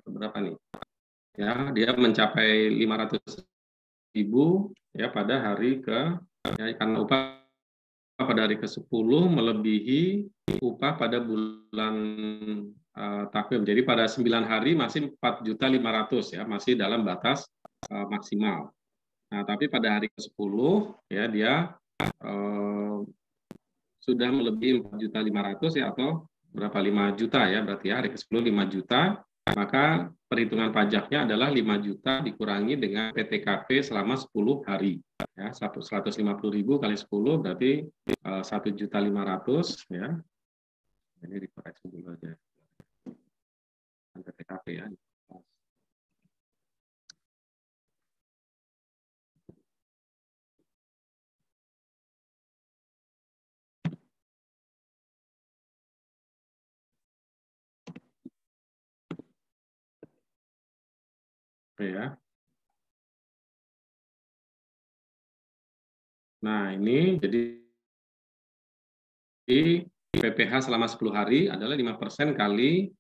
berapa nih? Ya, dia mencapai 500.000 ya pada hari ke ya, karena upah pada hari ke-10 melebihi upah pada bulan takwim. Jadi pada 9 hari masih 4.500.000 ya, masih dalam batas maksimal. Nah, tapi pada hari ke-10 ya dia sudah melebihi 4.500.000 ya, atau berapa 5 juta ya, berarti ya hari ke-10 5 juta, maka perhitungan pajaknya adalah 5 juta dikurangi dengan PTKP selama 10 hari. Ya, 150.000 kali 10 berarti 1.500.000 ya. Ini dikoreksi dulu aja. PTKP ya. Ya. Nah, ini jadi PPh selama 10 hari adalah 5% kali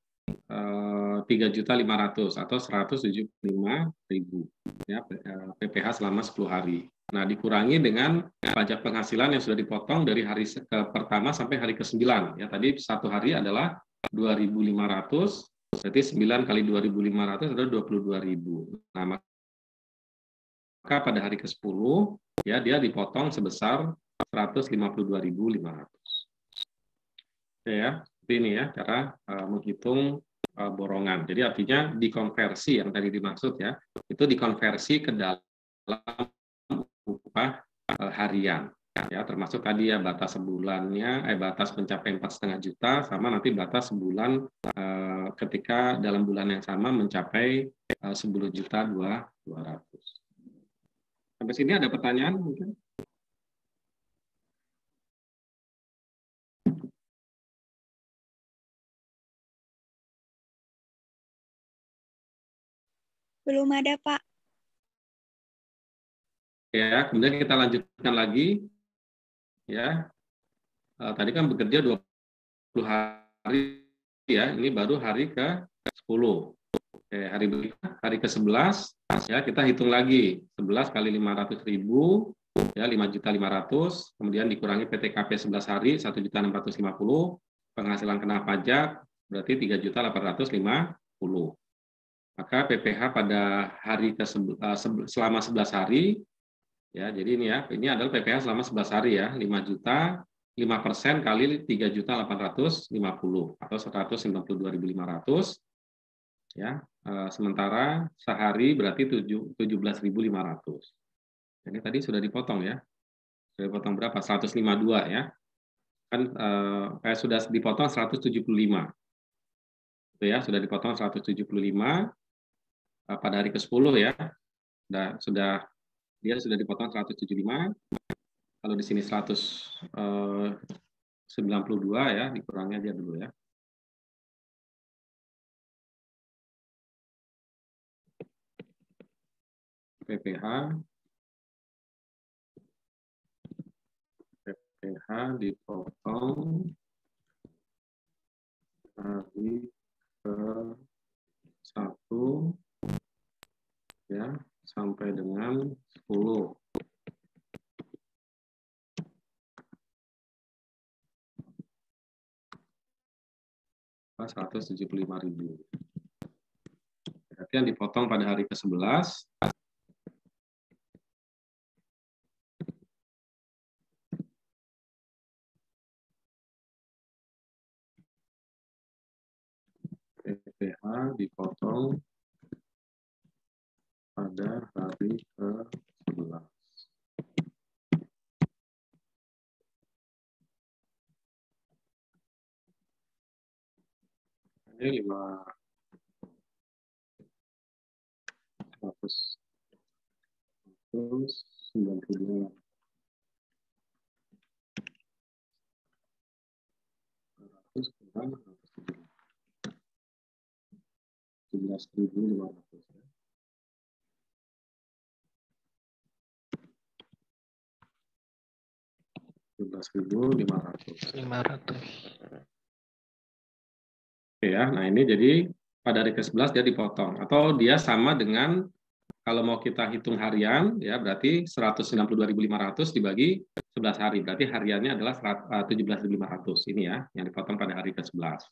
3.500.000 atau 175.000 ya, PPh selama 10 hari. Nah, dikurangi dengan pajak penghasilan yang sudah dipotong dari hari pertama sampai hari ke-9 ya. Tadi 1 hari adalah 2.500, berarti 9 kali 2.500 adalah 22.000. Nah, maka pada hari ke-10 ya dia dipotong sebesar 152.500. Oke ya, seperti ini ya cara menghitung borongan. Jadi artinya dikonversi yang tadi dimaksud ya, itu dikonversi ke dalam upah harian ya, termasuk tadi ya batas sebulannya, batas pencapaian 4,5 juta sama nanti batas sebulan ketika dalam bulan yang sama mencapai 10.200.000. Sampai sini ada pertanyaan mungkin? Belum ada, Pak. Ya, kemudian kita lanjutkan lagi. Ya, tadi kan bekerja 20 hari ya, ini baru hari ke-10. Oke, hari berikutnya, hari ke-11 ya kita hitung lagi 11 kali 500.000 ya 5.500.000, kemudian dikurangi PTKP 11 hari 1.650.000, penghasilan kena pajak berarti 3.850.000. Maka PPh pada hari selama 11 hari ya, jadi ini adalah PPh selama 11 hari ya, 5 juta, 5% kali 3.850.000 atau 192.500 ya. Sementara sehari berarti 17.500. Ini tadi sudah dipotong ya. Sudah dipotong berapa? 152 ya. kan sudah dipotong 175. Itu ya, sudah dipotong 175 pada hari ke-10 ya. Dia sudah dipotong 175. Kalau di sini 192 ya, dikurangi aja dulu ya. PPH dipotong hari ke-1 ya sampai dengan 10. Rp175.000. Berarti yang dipotong pada hari ke-11 PPH dipotong pada hari ke-11. Ini 592. 17.500 ya. 17.500. Oke ya, nah ini jadi pada hari ke-11 dia dipotong atau dia sama dengan kalau mau kita hitung harian ya berarti 192.500 dibagi 11 hari. Berarti hariannya adalah 17.500 ini ya yang dipotong pada hari ke-11.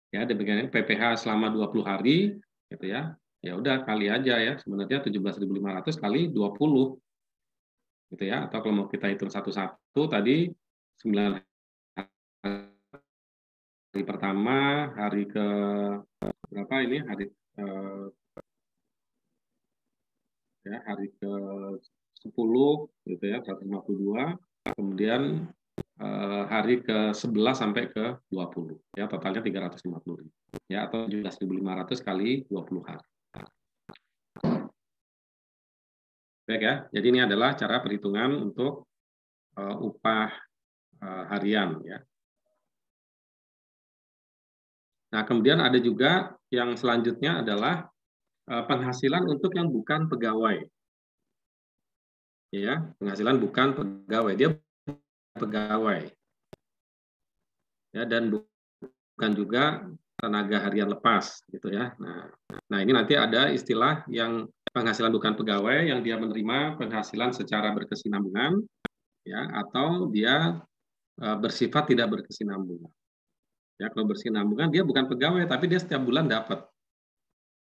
Ya, demikian PPH selama 20 hari gitu ya. Ya udah kali aja ya, sebenarnya 17.500 kali 20 gitu ya. Atau kalau mau kita hitung satu-satu tadi 9 hari pertama, hari ke berapa ini? Hari ke-10 gitu ya, 152. Kemudian hari ke-11 sampai ke-20 ya, totalnya 350.000 ya, atau 17.500 kali 20 hari. Baik ya, jadi ini adalah cara perhitungan untuk upah harian ya. Nah, kemudian ada juga yang selanjutnya adalah penghasilan untuk yang bukan pegawai. Ya, penghasilan bukan pegawai, dia pegawai. Ya, dan bukan juga tenaga harian lepas gitu ya. Nah, ini nanti ada istilah yang penghasilan bukan pegawai yang dia menerima penghasilan secara berkesinambungan ya, atau dia bersifat tidak berkesinambungan. Ya, kalau berkesinambungan dia bukan pegawai tapi dia setiap bulan dapat.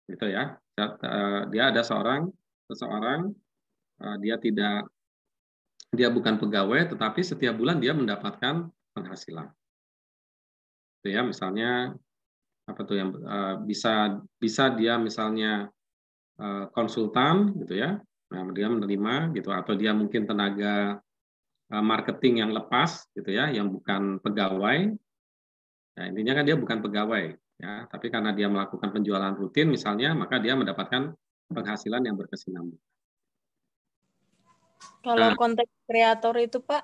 Gitu ya. Dia ada seseorang dia bukan pegawai tetapi setiap bulan dia mendapatkan penghasilan. Itu ya, misalnya apa tuh yang bisa dia misalnya konsultan gitu ya. Nah, dia menerima gitu, atau dia mungkin tenaga marketing yang lepas gitu ya, yang bukan pegawai. Ya, intinya kan dia bukan pegawai ya, tapi karena dia melakukan penjualan rutin misalnya, maka dia mendapatkan penghasilan yang berkesinambungan. Kalau konten kreator itu Pak,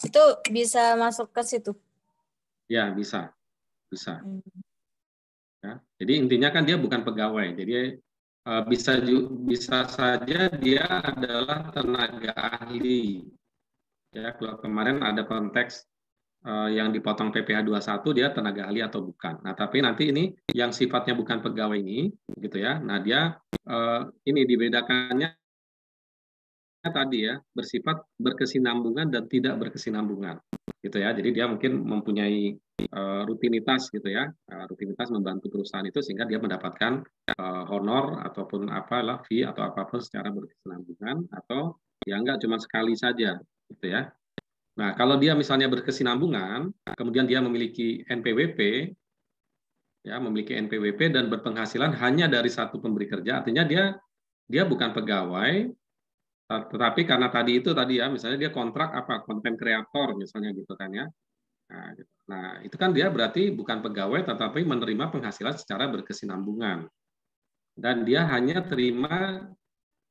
itu bisa masuk ke situ? Ya, bisa. Ya, jadi intinya kan dia bukan pegawai, jadi bisa saja dia adalah tenaga ahli. Ya, kalau kemarin ada konteks yang dipotong PPh 21 dia tenaga ahli atau bukan. Nah, tapi nanti ini yang sifatnya bukan pegawai ini gitu ya. Nah, dia ini dibedakannya tadi ya, bersifat berkesinambungan dan tidak berkesinambungan. Gitu ya. Jadi dia mungkin mempunyai rutinitas gitu ya. Rutinitas membantu perusahaan itu sehingga dia mendapatkan honor ataupun apalah fee atau apapun secara berkesinambungan, atau ya enggak cuma sekali saja gitu ya. Nah, kalau dia misalnya berkesinambungan, kemudian dia memiliki NPWP, ya memiliki NPWP dan berpenghasilan hanya dari satu pemberi kerja, artinya dia bukan pegawai, Tetapi karena tadi ya, misalnya dia kontrak apa, konten kreator misalnya gitu kan ya. Nah, itu kan dia berarti bukan pegawai tetapi menerima penghasilan secara berkesinambungan. Dan dia hanya terima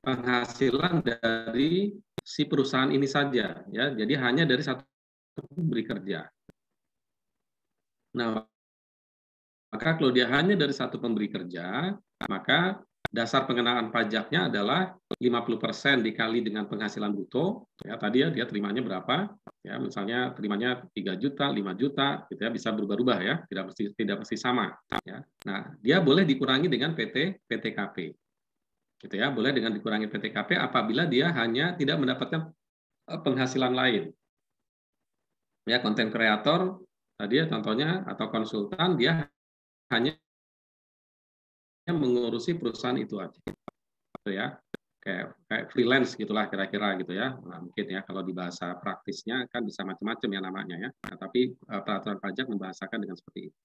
penghasilan dari si perusahaan ini saja ya. Jadi hanya dari satu pemberi kerja. Nah, maka kalau dia hanya dari satu pemberi kerja, maka dasar pengenaan pajaknya adalah 50% dikali dengan penghasilan bruto. Ya, tadi ya dia terimanya berapa? Ya, misalnya terimanya 3 juta, 5 juta, gitu ya, bisa berubah-ubah ya, tidak mesti sama. Ya. Nah, dia boleh dikurangi dengan PTKP. Gitu ya, boleh dengan dikurangi PTKP apabila dia hanya tidak mendapatkan penghasilan lain. Ya, konten kreator tadi ya contohnya atau konsultan dia hanya mengurusi perusahaan itu aja, gitu ya, kayak freelance gitulah kira-kira gitu ya. Nah, mungkin ya kalau di bahasa praktisnya kan bisa macam-macam ya namanya ya. Nah, tapi peraturan pajak membahasakan dengan seperti itu.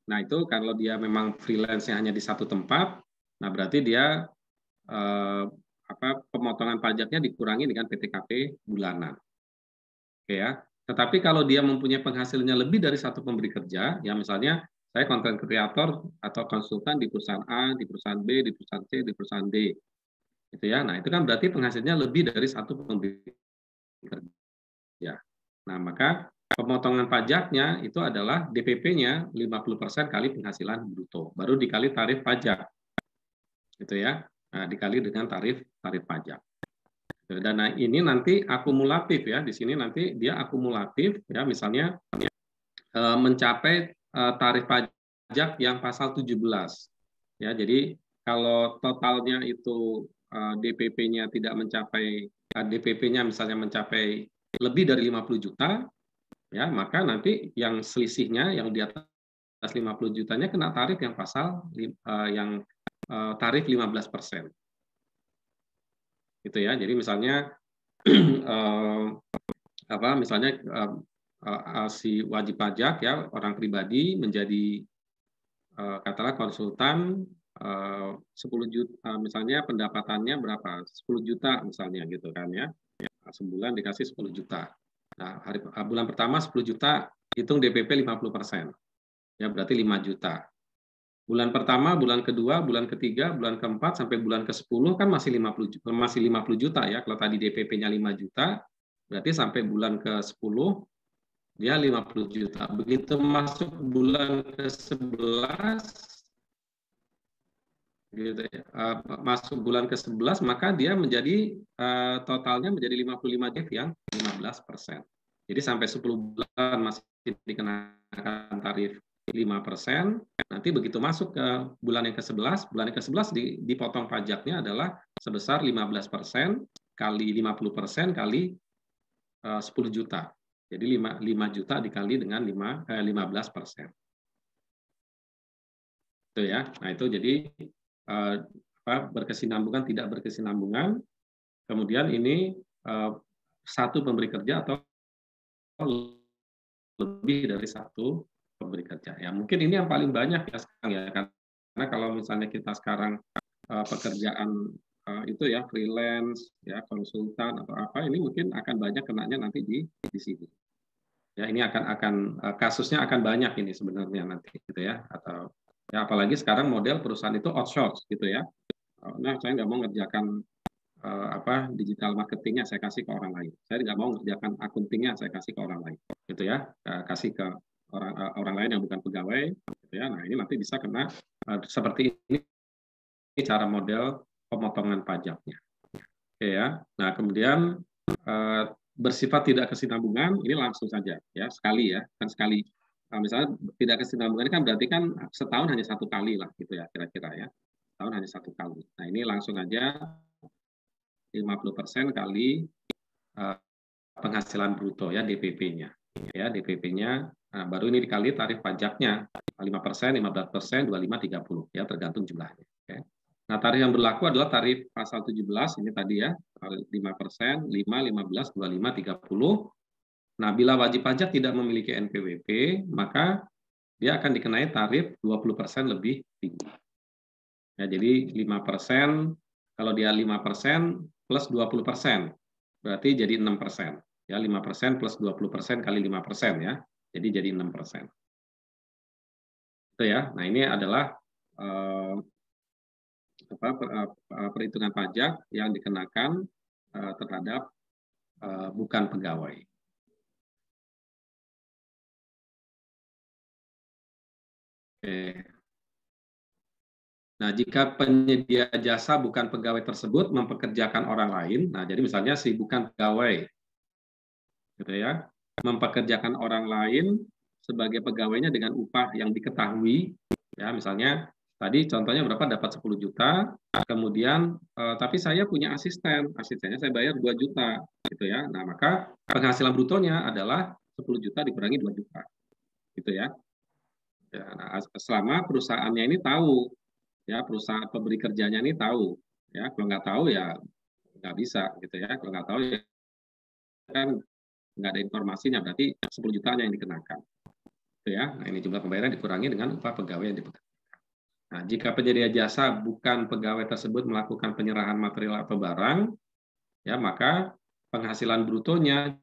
Nah itu kalau dia memang freelance-nya hanya di satu tempat, nah berarti dia pemotongan pajaknya dikurangi dengan PTKP bulanan, oke ya. Tetapi kalau dia mempunyai penghasilannya lebih dari satu pemberi kerja, ya misalnya saya konten kreator atau konsultan di perusahaan A, di perusahaan B, di perusahaan C, di perusahaan D. Gitu ya. Nah, itu kan berarti penghasilnya lebih dari satu pemberi kerja. Nah, maka pemotongan pajaknya itu adalah DPP-nya 50% kali penghasilan bruto, baru dikali tarif pajak. Gitu ya. Nah, dikali dengan tarif pajak. Dan nah, ini nanti akumulatif ya. Di sini nanti dia akumulatif ya, misalnya mencapai tarif pajak yang pasal 17. Ya, jadi kalau totalnya itu DPP-nya tidak mencapai DPP-nya misalnya mencapai lebih dari 50 juta, ya maka nanti yang selisihnya yang di atas 50 jutanya kena tarif yang pasal tarif 15%. Gitu ya. Jadi misalnya misalnya si wajib pajak ya orang pribadi menjadi katakanlah konsultan 10 juta, misalnya pendapatannya berapa? 10 juta misalnya gitu kan ya. Sebulan dikasih 10 juta. Nah, bulan pertama 10 juta, hitung DPP 50%. Ya, berarti 5 juta. Bulan pertama, bulan kedua, bulan ketiga, bulan keempat sampai bulan ke-10 kan masih 50 juta ya. Kalau tadi DPP-nya 5 juta, berarti sampai bulan ke-10 dia 50 juta. Begitu masuk bulan ke-11 gitu ya. Masuk bulan ke-11 maka dia menjadi totalnya menjadi 55 juta yang 15%. Jadi sampai 10 bulan masih dikenakan tarif 5%. Nanti begitu masuk ke bulan yang ke-11, bulan yang ke-11 dipotong pajaknya adalah sebesar 15% kali 50% kali 10 juta. Jadi 5 juta dikali dengan 15%. Itu ya. Nah, itu jadi berkesinambungan tidak berkesinambungan. Kemudian ini satu pemberi kerja atau lebih dari satu pemberi kerja. Ya, mungkin ini yang paling banyak ya sekarang ya, karena kalau misalnya kita sekarang pekerjaan itu ya freelance, ya konsultan atau apa, ini mungkin akan banyak kenanya nanti di sini. Ya, ini akan kasusnya akan banyak ini sebenarnya nanti gitu ya, atau ya apalagi sekarang model perusahaan itu outsource gitu ya. Nah, saya nggak mau ngerjakan digital marketingnya saya kasih ke orang lain. Saya nggak mau ngerjakan akuntingnya saya kasih ke orang lain, gitu ya. Kasih ke orang lain yang bukan pegawai, gitu ya. Nah ini nanti bisa kena seperti ini cara model pemotongan pajaknya. Oke ya. Nah kemudian bersifat tidak kesinambungan ini langsung saja ya sekali ya kan sekali. Nah, misalnya tidak kesinambungan ini kan berarti kan setahun hanya satu kali lah gitu ya kira-kira ya. Setahun hanya satu kali. Nah ini langsung aja 50% kali penghasilan bruto ya DPP-nya. Ya, DPP-nya baru ini dikali tarif pajaknya 5%, 15%, 25, 30 ya tergantung jumlahnya. Okay. Nah, tarif yang berlaku adalah tarif pasal 17 ini tadi ya, 5%, 5, 15, 25, 30. Nah, bila wajib pajak tidak memiliki NPWP, maka dia akan dikenai tarif 20% lebih tinggi. Ya, jadi 5%, kalau dia 5%, plus 20%. Berarti jadi 6%. Ya, 5% plus 20% kali 5% ya. Jadi jadi 6%. Itu ya. Nah, ini adalah perhitungan pajak yang dikenakan terhadap bukan pegawai. Oke. Nah, jika penyedia jasa bukan pegawai tersebut mempekerjakan orang lain, nah jadi misalnya si bukan pegawai, gitu ya, mempekerjakan orang lain sebagai pegawainya dengan upah yang diketahui, ya misalnya tadi contohnya berapa dapat 10 juta, kemudian tapi saya punya asistennya saya bayar 2 juta, gitu ya. Nah maka penghasilan brutonya adalah 10 juta dikurangi 2 juta, gitu ya. Nah, selama perusahaannya ini tahu. Ya, perusahaan pemberi kerjanya ini tahu, ya kalau nggak tahu ya nggak bisa gitu ya, kalau nggak tahu ya kan nggak ada informasinya, berarti 10 jutanya yang dikenakan, gitu ya. Nah ini jumlah pembayaran dikurangi dengan upah pegawai yang dipekerjakan. Nah jika penyedia jasa bukan pegawai tersebut melakukan penyerahan material atau barang, ya maka penghasilan brutonya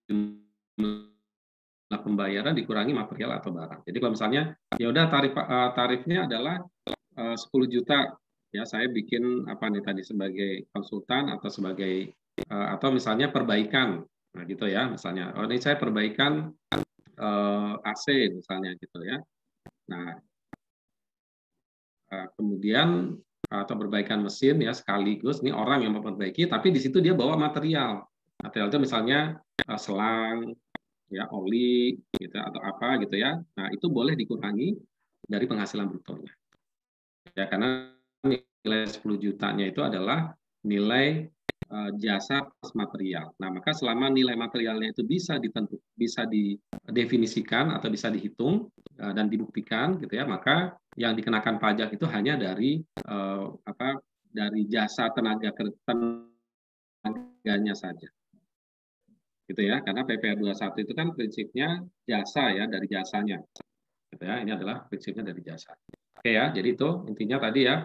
jumlah pembayaran dikurangi material atau barang. Jadi kalau misalnya ya udah tarifnya adalah 10 juta, ya saya bikin apa nih tadi sebagai konsultan atau sebagai atau misalnya perbaikan, nah gitu ya, misalnya oh ini saya perbaikan AC misalnya gitu ya. Nah kemudian atau perbaikan mesin ya sekaligus ini orang yang memperbaiki, tapi di situ dia bawa material itu misalnya selang, ya oli gitu atau apa gitu ya. Nah itu boleh dikurangi dari penghasilan brutonya. Ya, karena nilai 10 jutanya itu adalah nilai jasa plus material. Nah, maka selama nilai materialnya itu bisa didefinisikan atau bisa dihitung dan dibuktikan gitu ya, maka yang dikenakan pajak itu hanya dari dari jasa tenaganya saja. Gitu ya, karena PPh 21 itu kan prinsipnya jasa ya, dari jasanya. Gitu ya, ini adalah prinsipnya dari jasa. Oke ya, jadi itu intinya tadi ya,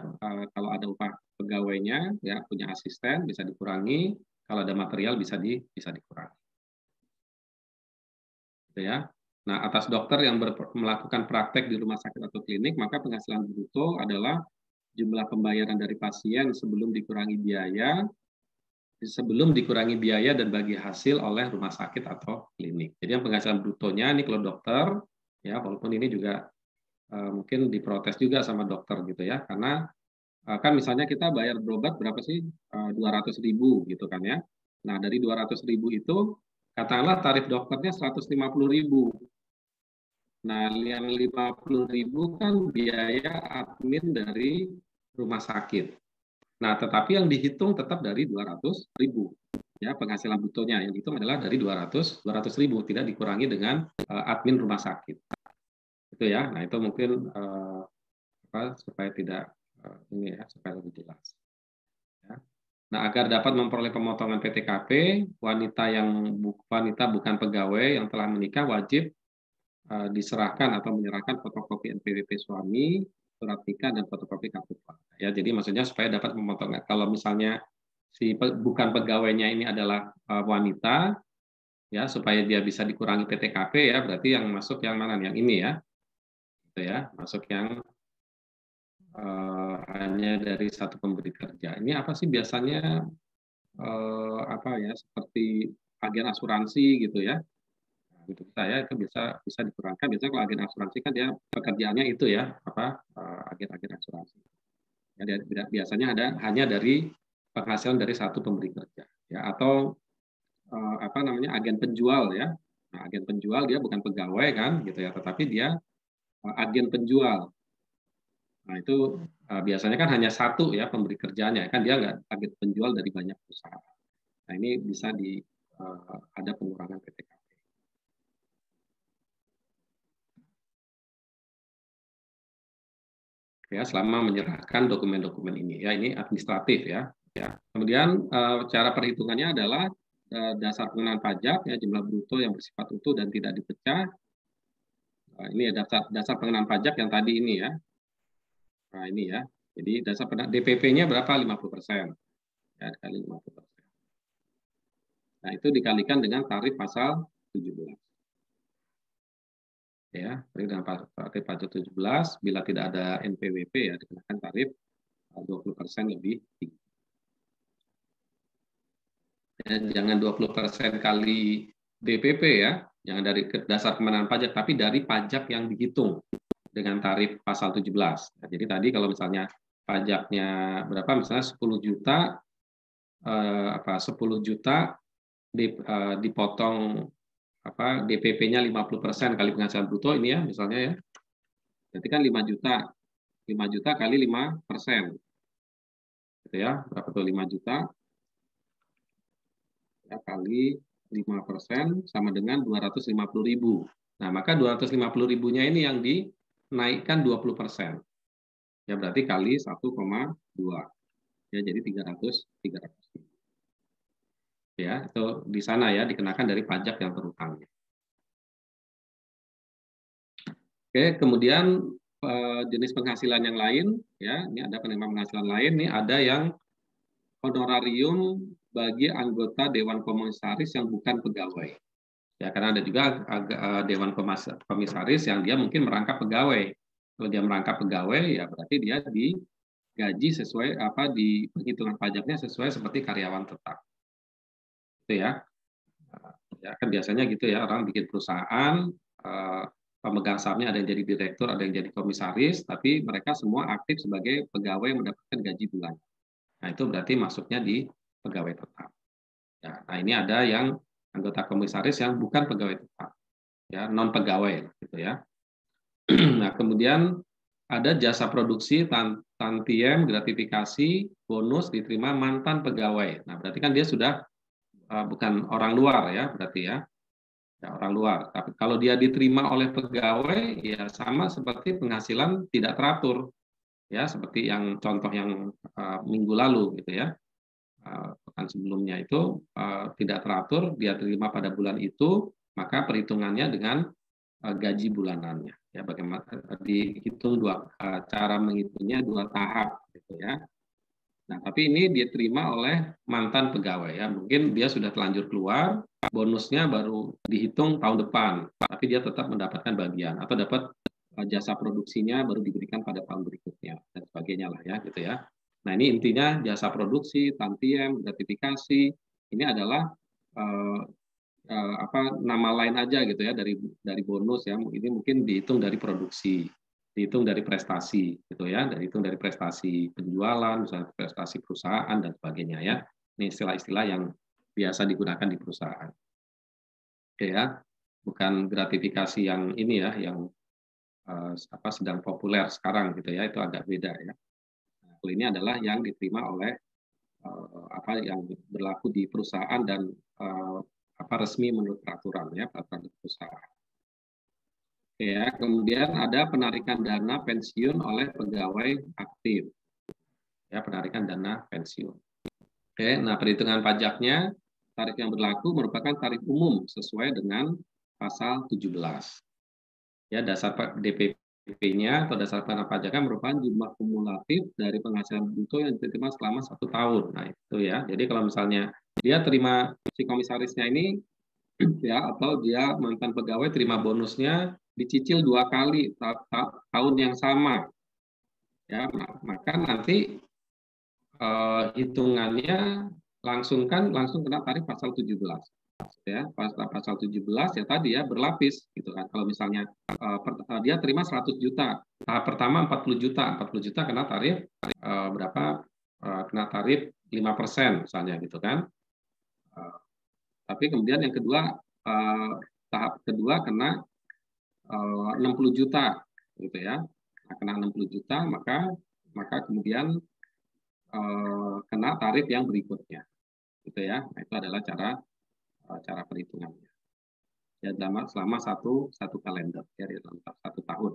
kalau ada upah pegawainya ya punya asisten bisa dikurangi, kalau ada material bisa dikurangi. Gitu ya. Nah, atas dokter yang melakukan praktek di rumah sakit atau klinik, maka penghasilan bruto adalah jumlah pembayaran dari pasien sebelum dikurangi biaya dan bagi hasil oleh rumah sakit atau klinik. Jadi yang penghasilan brutonya ini kalau dokter ya, walaupun ini juga mungkin diprotes juga sama dokter gitu ya, karena kan misalnya kita bayar berobat berapa sih, 200.000 gitu kan ya. Nah dari 200.000 itu katakanlah tarif dokternya 150.000. Nah yang 50.000 kan biaya admin dari rumah sakit. Nah tetapi yang dihitung tetap dari 200.000 ya, penghasilan brutonya yang dihitung adalah dari 200.000 tidak dikurangi dengan admin rumah sakit. Itu ya. Nah itu mungkin supaya tidak ini ya, supaya lebih jelas. Ya. Nah agar dapat memperoleh pemotongan PTKP, wanita bukan pegawai yang telah menikah wajib diserahkan atau menyerahkan fotokopi NPWP suami, surat nikah dan fotokopi kartu keluarga. Ya jadi maksudnya supaya dapat pemotongan. Kalau misalnya si bukan pegawainya ini adalah wanita, ya supaya dia bisa dikurangi PTKP ya, berarti yang masuk yang mana? Yang ini ya. Ya, masuk yang hanya dari satu pemberi kerja. Ini apa sih biasanya apa ya, seperti agen asuransi gitu ya. Untuk saya itu bisa dikurangkan. Biasanya kalau agen asuransi kan dia pekerjaannya itu ya, agen-agen asuransi. Ya, biasanya hanya dari penghasilan dari satu pemberi kerja ya, atau apa namanya, agen penjual ya. Nah, agen penjual dia bukan pegawai kan gitu ya, tetapi dia agen penjual. Nah itu biasanya kan hanya satu ya pemberi kerjanya, kan dia nggak target penjual dari banyak perusahaan. Nah ini bisa ada pengurangan PTKP. Ya selama menyerahkan dokumen-dokumen ini ya, ini administratif ya. Kemudian cara perhitungannya adalah dasar pengenaan pajak ya, jumlah bruto yang bersifat utuh dan tidak dipecah. Ini ya dasar pengenaan pajak yang tadi ini ya. Nah ini ya, jadi dasar DPP-nya berapa? 50%. Ya, dikali 50%. Nah, itu dikalikan dengan tarif pasal 17. Ya, dengan tarif pasal 17, bila tidak ada NPWP ya dikenakan tarif 20% lebih tinggi. Ya, jangan 20% kali DPP ya, jangan dari dasar kemenangan pajak, tapi dari pajak yang dihitung dengan tarif pasal 17. Nah, jadi tadi kalau misalnya pajaknya berapa, misalnya 10 juta, 10 juta dipotong DPP-nya 50% kali penghasilan bruto ini ya, misalnya ya. Berarti kan 5 juta. 5 juta kali 5%. Gitu ya, berapa tuh 5 juta? Ya, kali 5% sama dengan 250.000. Nah, maka 250.000-nya ini yang dinaikkan 20%. Ya, berarti kali 1,2. Ya, jadi 300. Ya, itu di sana ya dikenakan dari pajak yang terutang. Oke, kemudian jenis penghasilan yang lain ya, ini ada penerimaan penghasilan lain, nih ada yang honorarium bagi anggota Dewan Komisaris yang bukan pegawai. Ya, karena ada juga Dewan Komisaris yang dia mungkin merangkap pegawai. Kalau dia merangkap pegawai, ya berarti dia digaji sesuai di penghitungan pajaknya sesuai seperti karyawan tetap. Itu ya. Ya kan biasanya gitu ya, orang bikin perusahaan, pemegang sahamnya ada yang jadi direktur, ada yang jadi komisaris, tapi mereka semua aktif sebagai pegawai yang mendapatkan gaji bulanan. Nah, itu berarti masuknya di pegawai tetap. Ya, nah ini ada yang anggota komisaris yang bukan pegawai tetap, ya non pegawai, gitu ya. Nah, kemudian ada jasa produksi, tantiem, gratifikasi, bonus diterima mantan pegawai. Nah, berarti kan dia sudah bukan orang luar ya, berarti ya. Ya, orang luar. Tapi kalau dia diterima oleh pegawai, ya sama seperti penghasilan tidak teratur, ya seperti yang contoh yang minggu lalu gitu ya. Pekan sebelumnya itu tidak teratur, dia terima pada bulan itu, maka perhitungannya dengan gaji bulanannya. Ya, bagaimana dihitung cara menghitungnya 2 tahap, gitu ya. Nah, tapi ini diterima oleh mantan pegawai ya. Mungkin dia sudah terlanjur keluar, bonusnya baru dihitung tahun depan, tapi dia tetap mendapatkan bagian atau dapat jasa produksinya baru diberikan pada tahun berikutnya dan sebagainya lah ya, gitu ya. Nah, ini intinya jasa produksi, tantiem, gratifikasi ini adalah nama lain aja gitu ya dari bonus ya. Ini mungkin dihitung dari produksi, dihitung dari prestasi gitu ya, dihitung dari prestasi penjualan, misalnya prestasi perusahaan dan sebagainya ya. Ini istilah-istilah yang biasa digunakan di perusahaan. Oke ya, bukan gratifikasi yang ini ya, yang sedang populer sekarang gitu ya, itu agak beda ya. Nah, ini adalah yang diterima oleh yang berlaku di perusahaan dan resmi menurut peraturan ya, peraturan perusahaan. Ya, kemudian ada penarikan dana pensiun oleh pegawai aktif. Ya, penarikan dana pensiun. Oke, nah perhitungan pajaknya, tarif yang berlaku merupakan tarif umum sesuai dengan pasal 17. Ya, dasar DPP-nya atau dasar penerimaan pajaknya merupakan jumlah kumulatif dari penghasilan bruto yang diterima selama 1 tahun. Nah, itu ya. Jadi kalau misalnya dia terima si komisarisnya ini ya, atau dia mantan pegawai terima bonusnya dicicil 2 kali tahun yang sama, ya maka nanti hitungannya langsung kena tarif pasal 17, ya pasal 17 ya tadi ya berlapis gitu kan. Kalau misalnya dia terima 100 juta, tahap pertama 40 juta kena tarif berapa? Kena tarif 5% misalnya gitu kan. Tapi kemudian yang kedua, tahap kedua kena 60 juta gitu ya. Nah, kena 60 juta maka kemudian kena tarif yang berikutnya gitu ya. Nah, itu adalah cara perhitungannya ya selama satu kalender ya, dalam 1 tahun.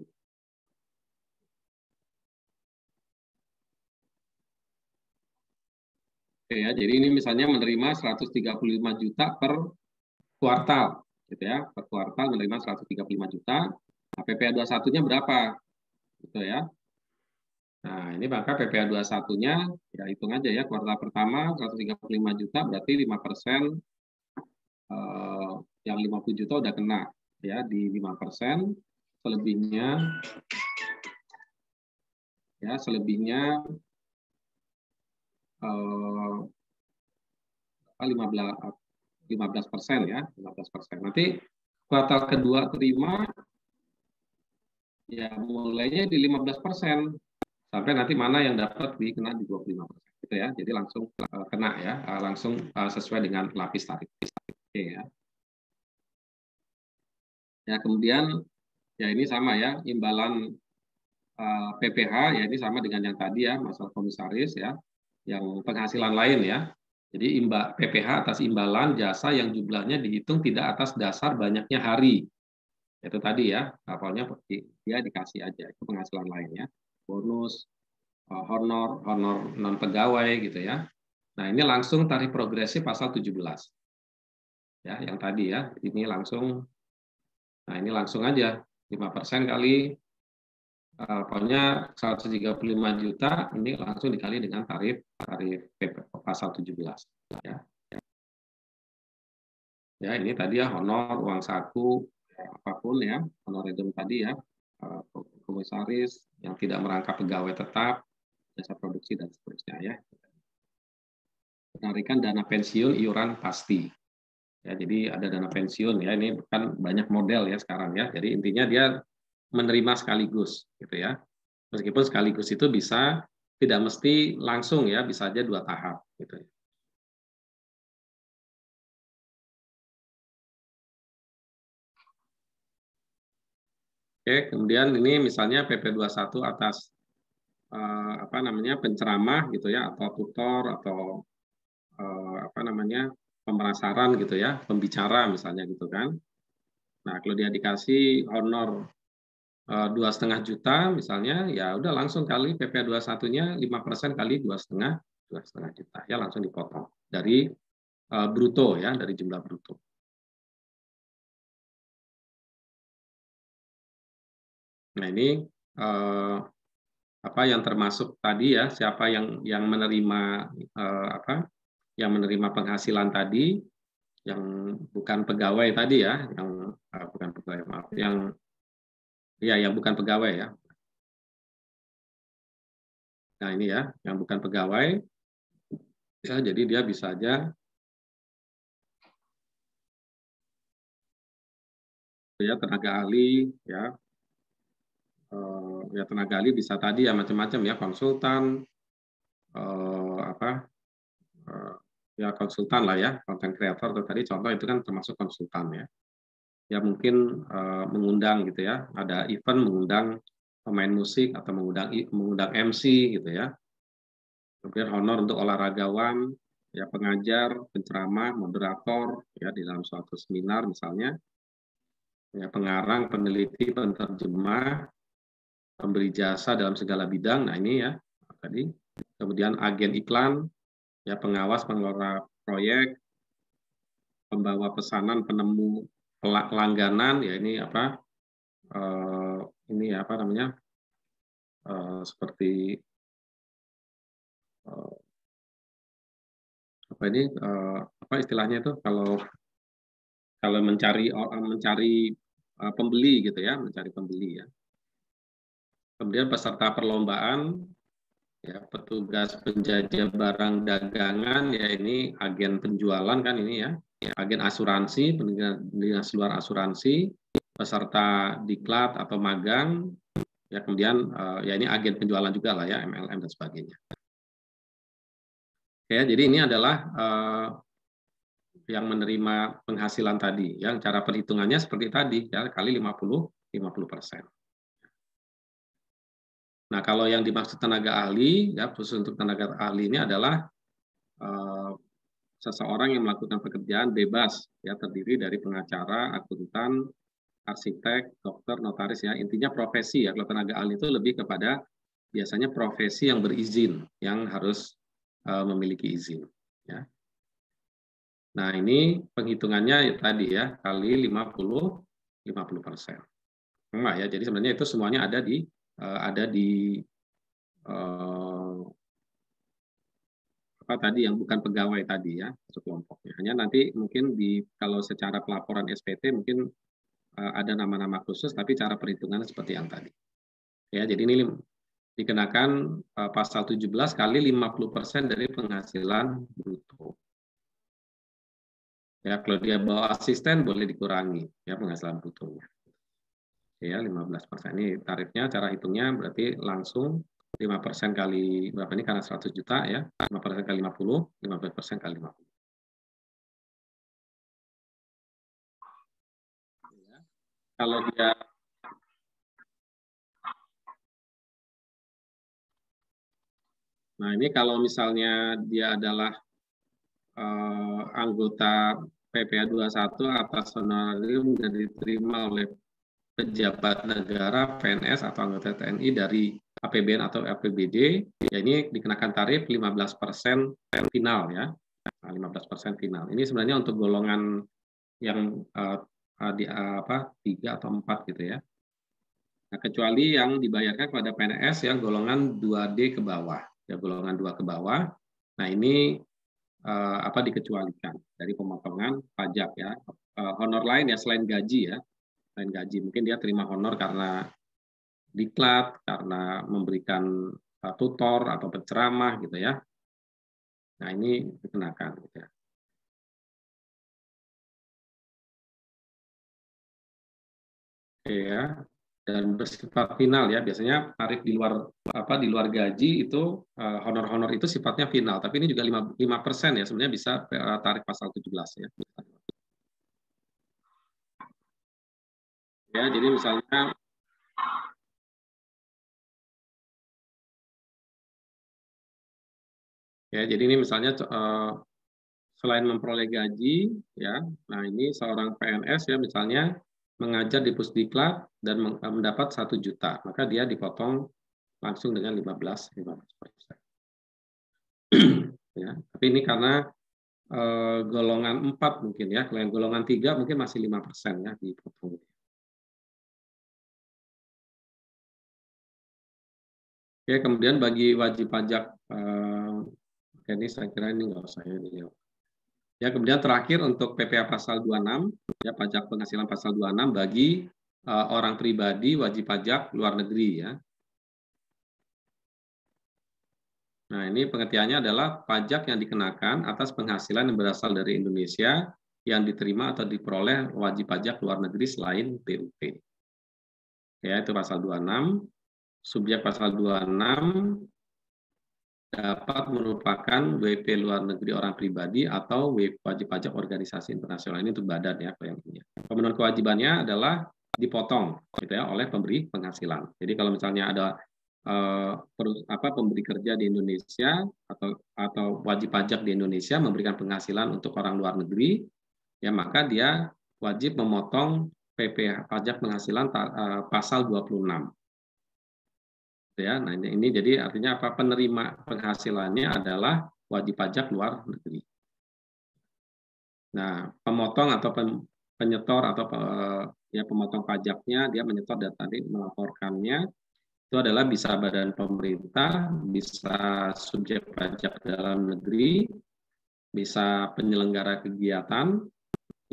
Oke ya, jadi ini misalnya menerima 135 juta per kuartal gitu ya, per kuartal menerima 135 juta. Nah, PPh 21-nya berapa gitu ya. Nah, ini maka PPh 21-nya, ya hitung aja ya, kuartal pertama 135 juta, berarti 5%, yang 50 juta udah kena, ya, di 5%, selebihnya, ya, selebihnya 15% ya, 15%. Nanti kuartal kedua terima, ya mulainya di 15%. Sampai nanti mana yang dapat dikena di 25%. Gitu ya. Jadi langsung kena ya, langsung sesuai dengan lapis tarif. Oke ya. Ya kemudian ya ini sama ya, imbalan PPh ya ini sama dengan yang tadi ya, masalah komisaris ya, yang penghasilan lain ya. Jadi PPh atas imbalan jasa yang jumlahnya dihitung tidak atas dasar banyaknya hari. Itu tadi ya, pokoknya dia dikasih aja, itu penghasilan lain ya. Bonus, honor non pegawai gitu ya. Nah, ini langsung tarif progresif pasal 17. Ya, yang tadi ya, ini langsung aja 5% kali pokoknya 135 juta ini langsung dikali dengan tarif pasal 17 ya. Ya, ini tadi ya honor, uang saku, apapun ya, honorarium tadi ya, komisaris yang tidak merangkap pegawai tetap, jasa produksi dan seterusnya ya. Penarikan dana pensiun iuran pasti. Ya, jadi ada dana pensiun ya, ini kan banyak model ya sekarang ya. Jadi intinya dia menerima sekaligus gitu ya. Meskipun sekaligus itu bisa tidak mesti langsung ya, bisa aja 2 tahap gitu ya. Oke, kemudian ini misalnya PP 21 atas penceramah gitu ya, atau tutor atau pemerasaran gitu ya, pembicara misalnya gitu kan. Nah, kalau dia dikasih honor 2,5 juta misalnya, ya udah langsung kali PPh 21-nya 5% kali 2,5 juta ya, langsung dipotong dari bruto ya, dari jumlah bruto. Nah, ini apa yang termasuk tadi ya, siapa yang menerima yang menerima penghasilan tadi, yang bukan pegawai tadi ya, yang bukan pegawai, maaf, yang bukan pegawai ya. Nah, ini ya, yang bukan pegawai, ya, jadi dia bisa aja ya tenaga ahli ya, tenaga ahli bisa tadi ya macam-macam ya, konsultan, ya konsultan lah ya, content creator atau tadi contoh itu kan termasuk konsultan ya. Ya mungkin mengundang gitu ya, ada event mengundang pemain musik atau mengundang MC gitu ya. Kemudian honor untuk olahragawan, ya pengajar, penceramah, moderator ya di dalam suatu seminar misalnya. Ya pengarang, peneliti, penterjemah, pemberi jasa dalam segala bidang. Nah, ini ya tadi. Kemudian agen iklan, ya pengawas, pengelola proyek, pembawa pesanan, penemu langganan, ya ini seperti istilahnya itu kalau mencari pembeli gitu ya, mencari pembeli ya. Kemudian peserta perlombaan, ya petugas penjajah barang dagangan, ya ini agen penjualan kan ini ya, agen asuransi, dinas luar asuransi, peserta diklat atau magang, ya kemudian ya ini agen penjualan juga lah ya, MLM dan sebagainya. Ya, jadi ini adalah yang menerima penghasilan tadi, yang cara perhitungannya seperti tadi ya, kali 50%. Nah, kalau yang dimaksud tenaga ahli, ya khusus untuk tenaga ahli ini adalah seseorang yang melakukan pekerjaan bebas, ya terdiri dari pengacara, akuntan, arsitek, dokter, notaris ya. Intinya profesi ya. Kalau tenaga ahli itu lebih kepada biasanya profesi yang berizin, yang harus memiliki izin. Ya. Nah, ini penghitungannya ya, tadi ya kali 50%. Enggak ya. Jadi sebenarnya itu semuanya ada di apa tadi yang bukan pegawai tadi ya, masuk kelompoknya. Hanya nanti mungkin kalau secara pelaporan SPT mungkin ada nama-nama khusus, tapi cara perhitungannya seperti yang tadi. Ya, jadi ini dikenakan pasal 17 kali 50% dari penghasilan bruto. Ya, kalau dia bawa asisten boleh dikurangi ya penghasilan brutonya. Ya, 15%. Ini tarifnya, cara hitungnya berarti langsung 5% kali berapa ini karena 100 juta ya, 5% kali 50, 15% kali 50. Ya. Kalau dia Nah, ini kalau misalnya dia adalah anggota PPA 21 atas honorarium dan diterima oleh pejabat negara, PNS atau anggota TNI dari APBN atau APBD, ya ini dikenakan tarif 15% final ya. Nah, 15% final. Ini sebenarnya untuk golongan yang di 3 atau 4 gitu ya. Nah, kecuali yang dibayarkan kepada PNS yang golongan 2D ke bawah, ya golongan 2 ke bawah. Nah, ini dikecualikan dari pemotongan pajak ya. Honor lain ya selain gaji ya. Selain gaji, mungkin dia terima honor karena diklat, karena memberikan tutor atau penceramah gitu ya. Nah, ini dikenakan gitu ya. Oke ya. Dan bersifat final ya, biasanya tarif di luar gaji itu honor-honor itu sifatnya final, tapi ini juga 5% ya sebenarnya bisa tarif pasal 17 ya. Ya, jadi misalnya ini misalnya selain memperoleh gaji ya, nah ini seorang PNS ya misalnya mengajar di Pusdiklat dan mendapat 1 juta, maka dia dipotong langsung dengan 15%. Ya, tapi ini karena golongan 4 mungkin ya, kalau yang golongan 3 mungkin masih 5% ya dipotong. Oke, kemudian bagi wajib pajak, ini saya kira ini nggak usah ya. Ya, kemudian terakhir untuk PPh pasal 26, ya pajak penghasilan pasal 26 bagi orang pribadi wajib pajak luar negeri ya. Nah, ini pengertiannya adalah pajak yang dikenakan atas penghasilan yang berasal dari Indonesia yang diterima atau diperoleh wajib pajak luar negeri selain BUP. Ya, itu pasal 26. Subjek pasal 26 dapat merupakan WP luar negeri orang pribadi atau wajib pajak organisasi internasional. Ini untuk badan ya, yang punya. Pemenuhan kewajibannya adalah dipotong gitu ya oleh pemberi penghasilan. Jadi kalau misalnya ada pemberi kerja di Indonesia atau wajib pajak di Indonesia memberikan penghasilan untuk orang luar negeri, ya maka dia wajib memotong PPh pajak penghasilan pasal 26. Ya, nah ini jadi artinya apa, penerima penghasilannya adalah wajib pajak luar negeri. Nah, pemotong atau penyetor atau pemotong pajaknya dia menyetor dan tadi melaporkannya itu adalah bisa badan pemerintah, bisa subjek pajak dalam negeri, bisa penyelenggara kegiatan,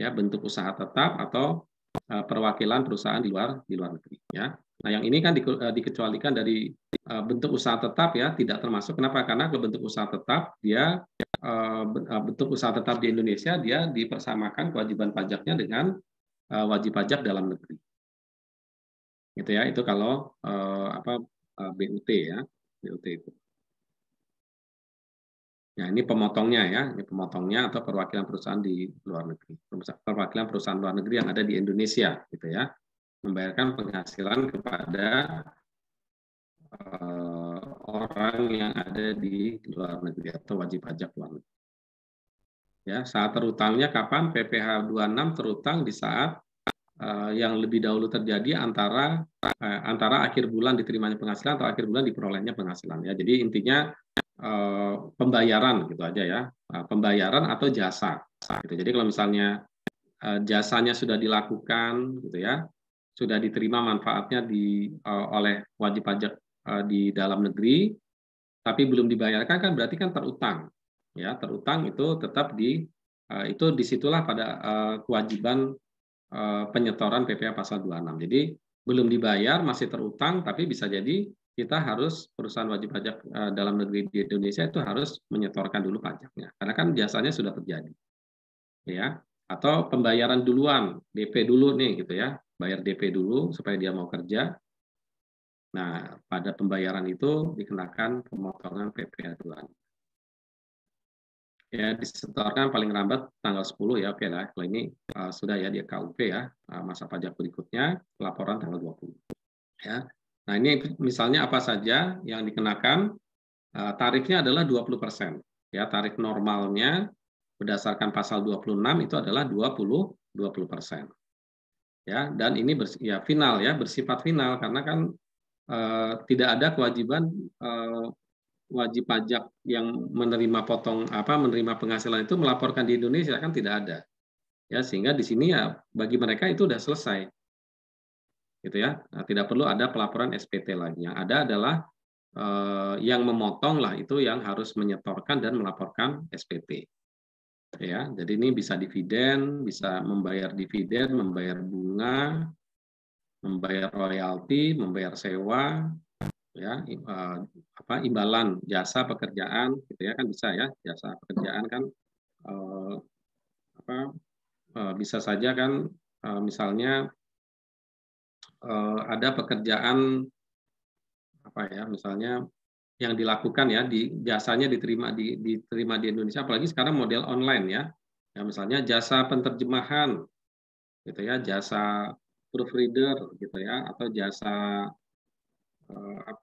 ya bentuk usaha tetap atau perwakilan perusahaan di luar negeri. Ya. Nah, yang ini kan dikecualikan dari bentuk usaha tetap ya, tidak termasuk. Kenapa? Karena kalau bentuk usaha tetap dia bentuk usaha tetap di Indonesia dia dipersamakan kewajiban pajaknya dengan wajib pajak dalam negeri. Gitu ya. Itu kalau BUT ya, BUT itu. Nah, ini pemotongnya ya, ini pemotongnya atau perwakilan perusahaan di luar negeri, perwakilan perusahaan luar negeri yang ada di Indonesia, gitu ya, membayarkan penghasilan kepada orang yang ada di luar negeri atau wajib pajak luar negeri. Ya, saat terutangnya kapan? PPh 26 terutang di saat yang lebih dahulu terjadi antara akhir bulan diterimanya penghasilan atau akhir bulan diperolehnya penghasilan. Ya, jadi intinya pembayaran gitu aja ya, pembayaran atau jasa. Gitu. Jadi kalau misalnya jasanya sudah dilakukan, gitu ya, sudah diterima manfaatnya oleh wajib pajak di dalam negeri, tapi belum dibayarkan kan berarti kan terutang. Ya, terutang itu tetap itu disitulah pada kewajiban penyetoran PPh pasal 26. Jadi belum dibayar, masih terutang, tapi bisa jadi kita harus perusahaan wajib pajak dalam negeri di Indonesia itu harus menyetorkan dulu pajaknya, karena kan biasanya sudah terjadi, ya. Atau pembayaran duluan, DP dulu nih, gitu ya, bayar DP dulu supaya dia mau kerja. Nah, pada pembayaran itu dikenakan pemotongan PPh duluan. Ya, disetorkan paling lambat tanggal 10 ya, oke lah. Kalau ini sudah ya di KUP ya, masa pajak berikutnya laporan tanggal 20. Ya. Nah, ini misalnya apa saja yang dikenakan, tarifnya adalah 20%. Ya, tarif normalnya berdasarkan pasal 26 itu adalah 20%. Ya, dan ini final ya, bersifat final karena kan tidak ada kewajiban wajib pajak yang menerima menerima penghasilan itu melaporkan di Indonesia, kan tidak ada. Ya, sehingga di sini ya bagi mereka itu sudah selesai. Gitu ya. Nah, tidak perlu ada pelaporan SPT lagi. Yang ada adalah yang memotong lah itu yang harus menyetorkan dan melaporkan SPT. Ya, jadi ini bisa dividen, bisa membayar dividen, membayar bunga, membayar royalti, membayar sewa, ya, imbalan jasa pekerjaan, gitu ya, kan bisa ya, jasa pekerjaan kan bisa saja kan misalnya ada pekerjaan misalnya yang dilakukan ya, jasanya diterima di Indonesia, apalagi sekarang model online ya. Ya, misalnya jasa penterjemahan gitu ya, jasa proofreader gitu ya, atau jasa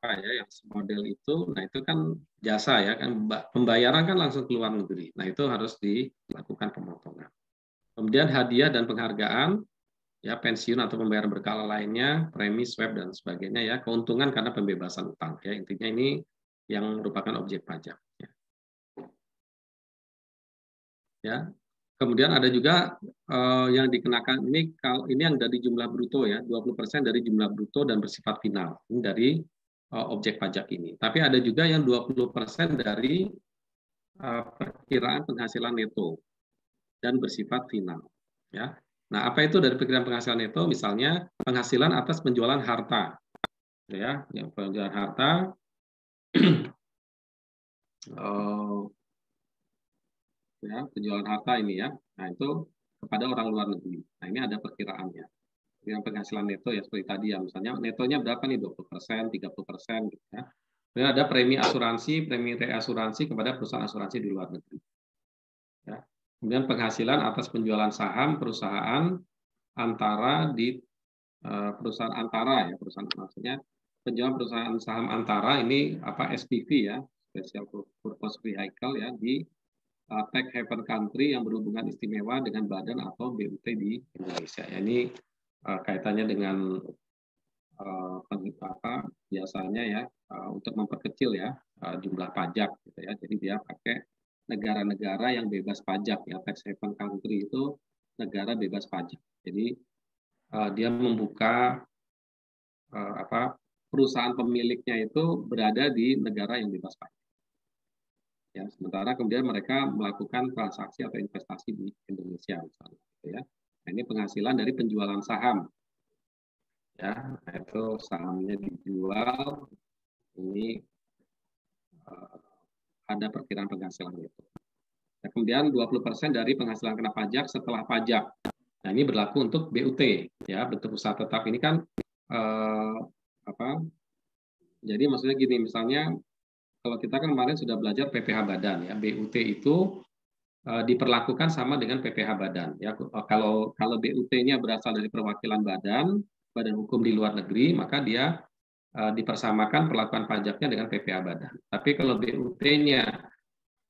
yang model itu. Nah, itu kan jasa ya, kan pembayaran kan langsung ke luar negeri. Nah, itu harus dilakukan pemotongan. Kemudian hadiah dan penghargaan, ya, pensiun atau pembayaran berkala lainnya, premi, swab dan sebagainya ya, keuntungan karena pembebasan utang ya, intinya ini yang merupakan objek pajak ya. Ya. Kemudian ada juga yang dikenakan ini yang dari jumlah bruto ya, 20% dari jumlah bruto dan bersifat final. Ini dari objek pajak ini. Tapi ada juga yang 20% dari perkiraan penghasilan neto dan bersifat final ya. Nah, apa itu dari perkiraan penghasilan neto? Misalnya penghasilan atas penjualan harta, ya, yang penjualan harta ya, penjualan harta ini ya. Nah, itu kepada orang luar negeri. Nah, ini ada perkiraannya. Yang penghasilan neto ya seperti tadi ya, misalnya netonya berapa nih, 20%, 30% gitu ya. Kemudian ada premi asuransi, premi reasuransi kepada perusahaan asuransi di luar negeri. Ya. Kemudian penghasilan atas penjualan saham perusahaan antara di perusahaan antara ya, perusahaan maksudnya penjualan perusahaan saham antara ini SPV ya, Special Purpose Vehicle ya, di tax haven country yang berhubungan istimewa dengan badan atau BUT di Indonesia. Ya, ini kaitannya dengan biasanya ya untuk memperkecil ya jumlah pajak gitu ya. Jadi dia pakai negara-negara yang bebas pajak ya, tax haven country itu negara bebas pajak. Jadi dia membuka perusahaan pemiliknya itu berada di negara yang bebas pajak. Ya, sementara kemudian mereka melakukan transaksi atau investasi di Indonesia misalnya, gitu ya. Nah, ini penghasilan dari penjualan saham. Ya, itu sahamnya dijual, ini ada perkiraan penghasilan itu. Nah, kemudian 20% dari penghasilan kena pajak setelah pajak. Nah, ini berlaku untuk BUT ya, bentuk usaha tetap ini kan jadi maksudnya gini, misalnya kalau kita kan kemarin sudah belajar PPh badan ya, BUT itu diperlakukan sama dengan PPh badan ya. Kalau BUT-nya berasal dari perwakilan badan hukum di luar negeri, maka dia dipersamakan perlakuan pajaknya dengan PPh badan. Tapi kalau BUT-nya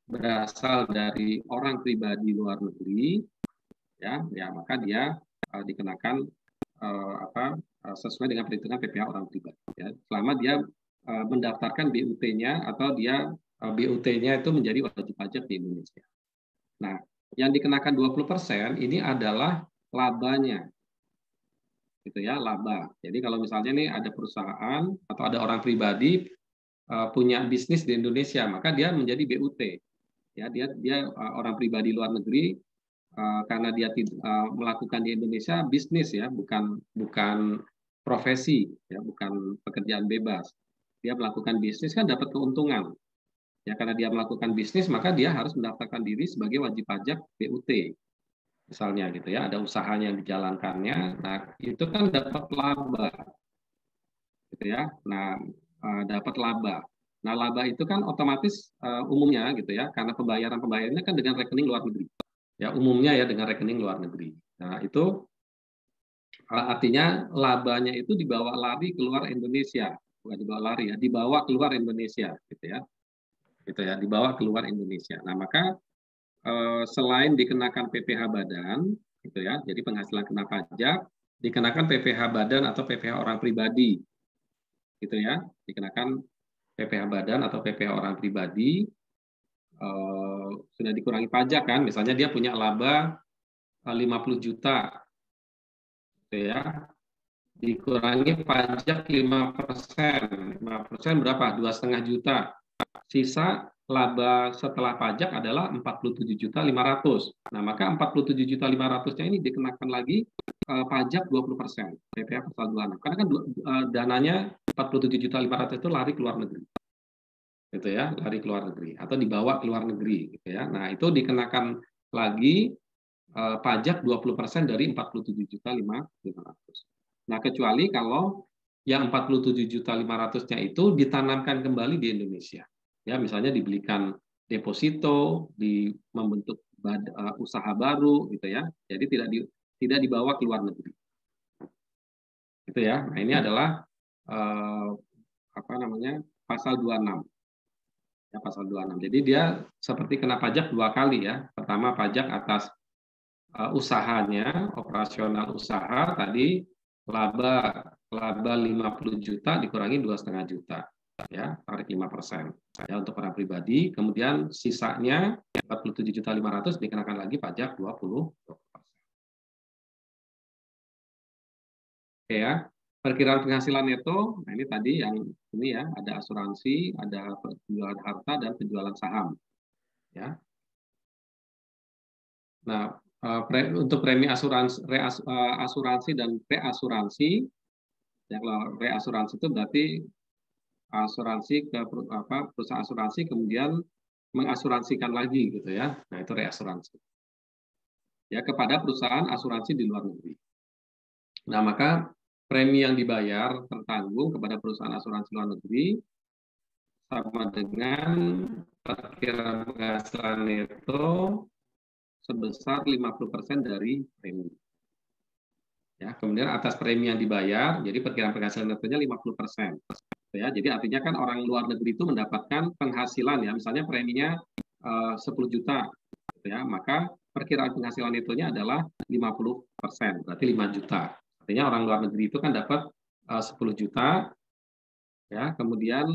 berasal dari orang pribadi luar negeri, ya maka dia dikenakan sesuai dengan perhitungan PPh orang pribadi. Ya. Selama dia mendaftarkan BUT-nya atau dia BUT-nya itu menjadi wajib pajak di Indonesia. Nah, yang dikenakan 20% ini adalah labanya. gitu ya, laba. Jadi kalau misalnya nih ada perusahaan atau ada orang pribadi punya bisnis di Indonesia, maka dia menjadi BUT. Ya, dia orang pribadi luar negeri karena dia melakukan di Indonesia bisnis ya, bukan profesi ya, bukan pekerjaan bebas. Dia melakukan bisnis kan dapat keuntungan. Ya, karena dia melakukan bisnis maka dia harus mendaftarkan diri sebagai wajib pajak BUT. Misalnya gitu ya, ada usahanya yang dijalankannya, nah itu kan dapat laba. Gitu ya. Nah, dapat laba. Nah, laba itu kan otomatis umumnya gitu ya, karena pembayarannya kan dengan rekening luar negeri. Ya, umumnya ya dengan rekening luar negeri. Nah, itu artinya labanya itu dibawa lari keluar Indonesia, bukan dibawa lari ya, dibawa keluar Indonesia gitu ya. Gitu ya, dibawa keluar Indonesia. Nah, maka selain dikenakan PPh badan gitu ya, jadi penghasilan kena pajak, dikenakan PPh badan atau PPh orang pribadi. Gitu ya, dikenakan PPh badan atau PPh orang pribadi, sudah dikurangi pajak kan, misalnya dia punya laba 50 juta gitu ya, dikurangi pajak 5%. 5% berapa? 2,5 juta. Sisa laba setelah pajak adalah 47.500.000. Nah, maka 47.500.000-nya ini dikenakan lagi pajak 20%, PPh pasal 26. Karena kan dananya 47.500.000 itu lari ke luar negeri. Gitu ya, lari ke luar negeri atau dibawa ke luar negeri gitu ya. Nah, itu dikenakan lagi pajak 20% dari 47.500.000. Nah, kecuali kalau yang 47.500.000-nya itu ditanamkan kembali di Indonesia. Ya, misalnya dibelikan deposito, membentuk usaha baru gitu ya. Jadi tidak dibawa ke luar negeri. Gitu ya. Nah, ini adalah pasal 26. Ya, pasal 26. Jadi dia seperti kena pajak dua kali ya. Pertama pajak atas usahanya, operasional usaha tadi laba 50 juta dikurangi 2,5 juta ya, tarik 5% ya untuk orang pribadi, kemudian sisanya 47.500.000 dikenakan lagi pajak 20%. Oke ya. Perkiraan penghasilan neto, nah ini tadi yang ini ya, ada asuransi, ada penjualan harta dan penjualan saham ya. Nah, untuk premi asuransi dan reasuransi, ya, kalau reasuransi itu berarti asuransi ke perusahaan asuransi kemudian mengasuransikan lagi gitu ya. Nah, itu reasuransi. Ya, kepada perusahaan asuransi di luar negeri. Nah, maka premi yang dibayar tertanggung kepada perusahaan asuransi luar negeri sama dengan perkiraan penghasilan neto sebesar 50% dari premi. Ya, kemudian atas premi yang dibayar, jadi perkiraan penghasilan netonya 50%. Ya, jadi artinya kan orang luar negeri itu mendapatkan penghasilan ya, misalnya preminya 10 juta, gitu ya, maka perkiraan penghasilan netonya adalah 50%, berarti 5 juta. Artinya orang luar negeri itu kan dapat 10 juta, ya, kemudian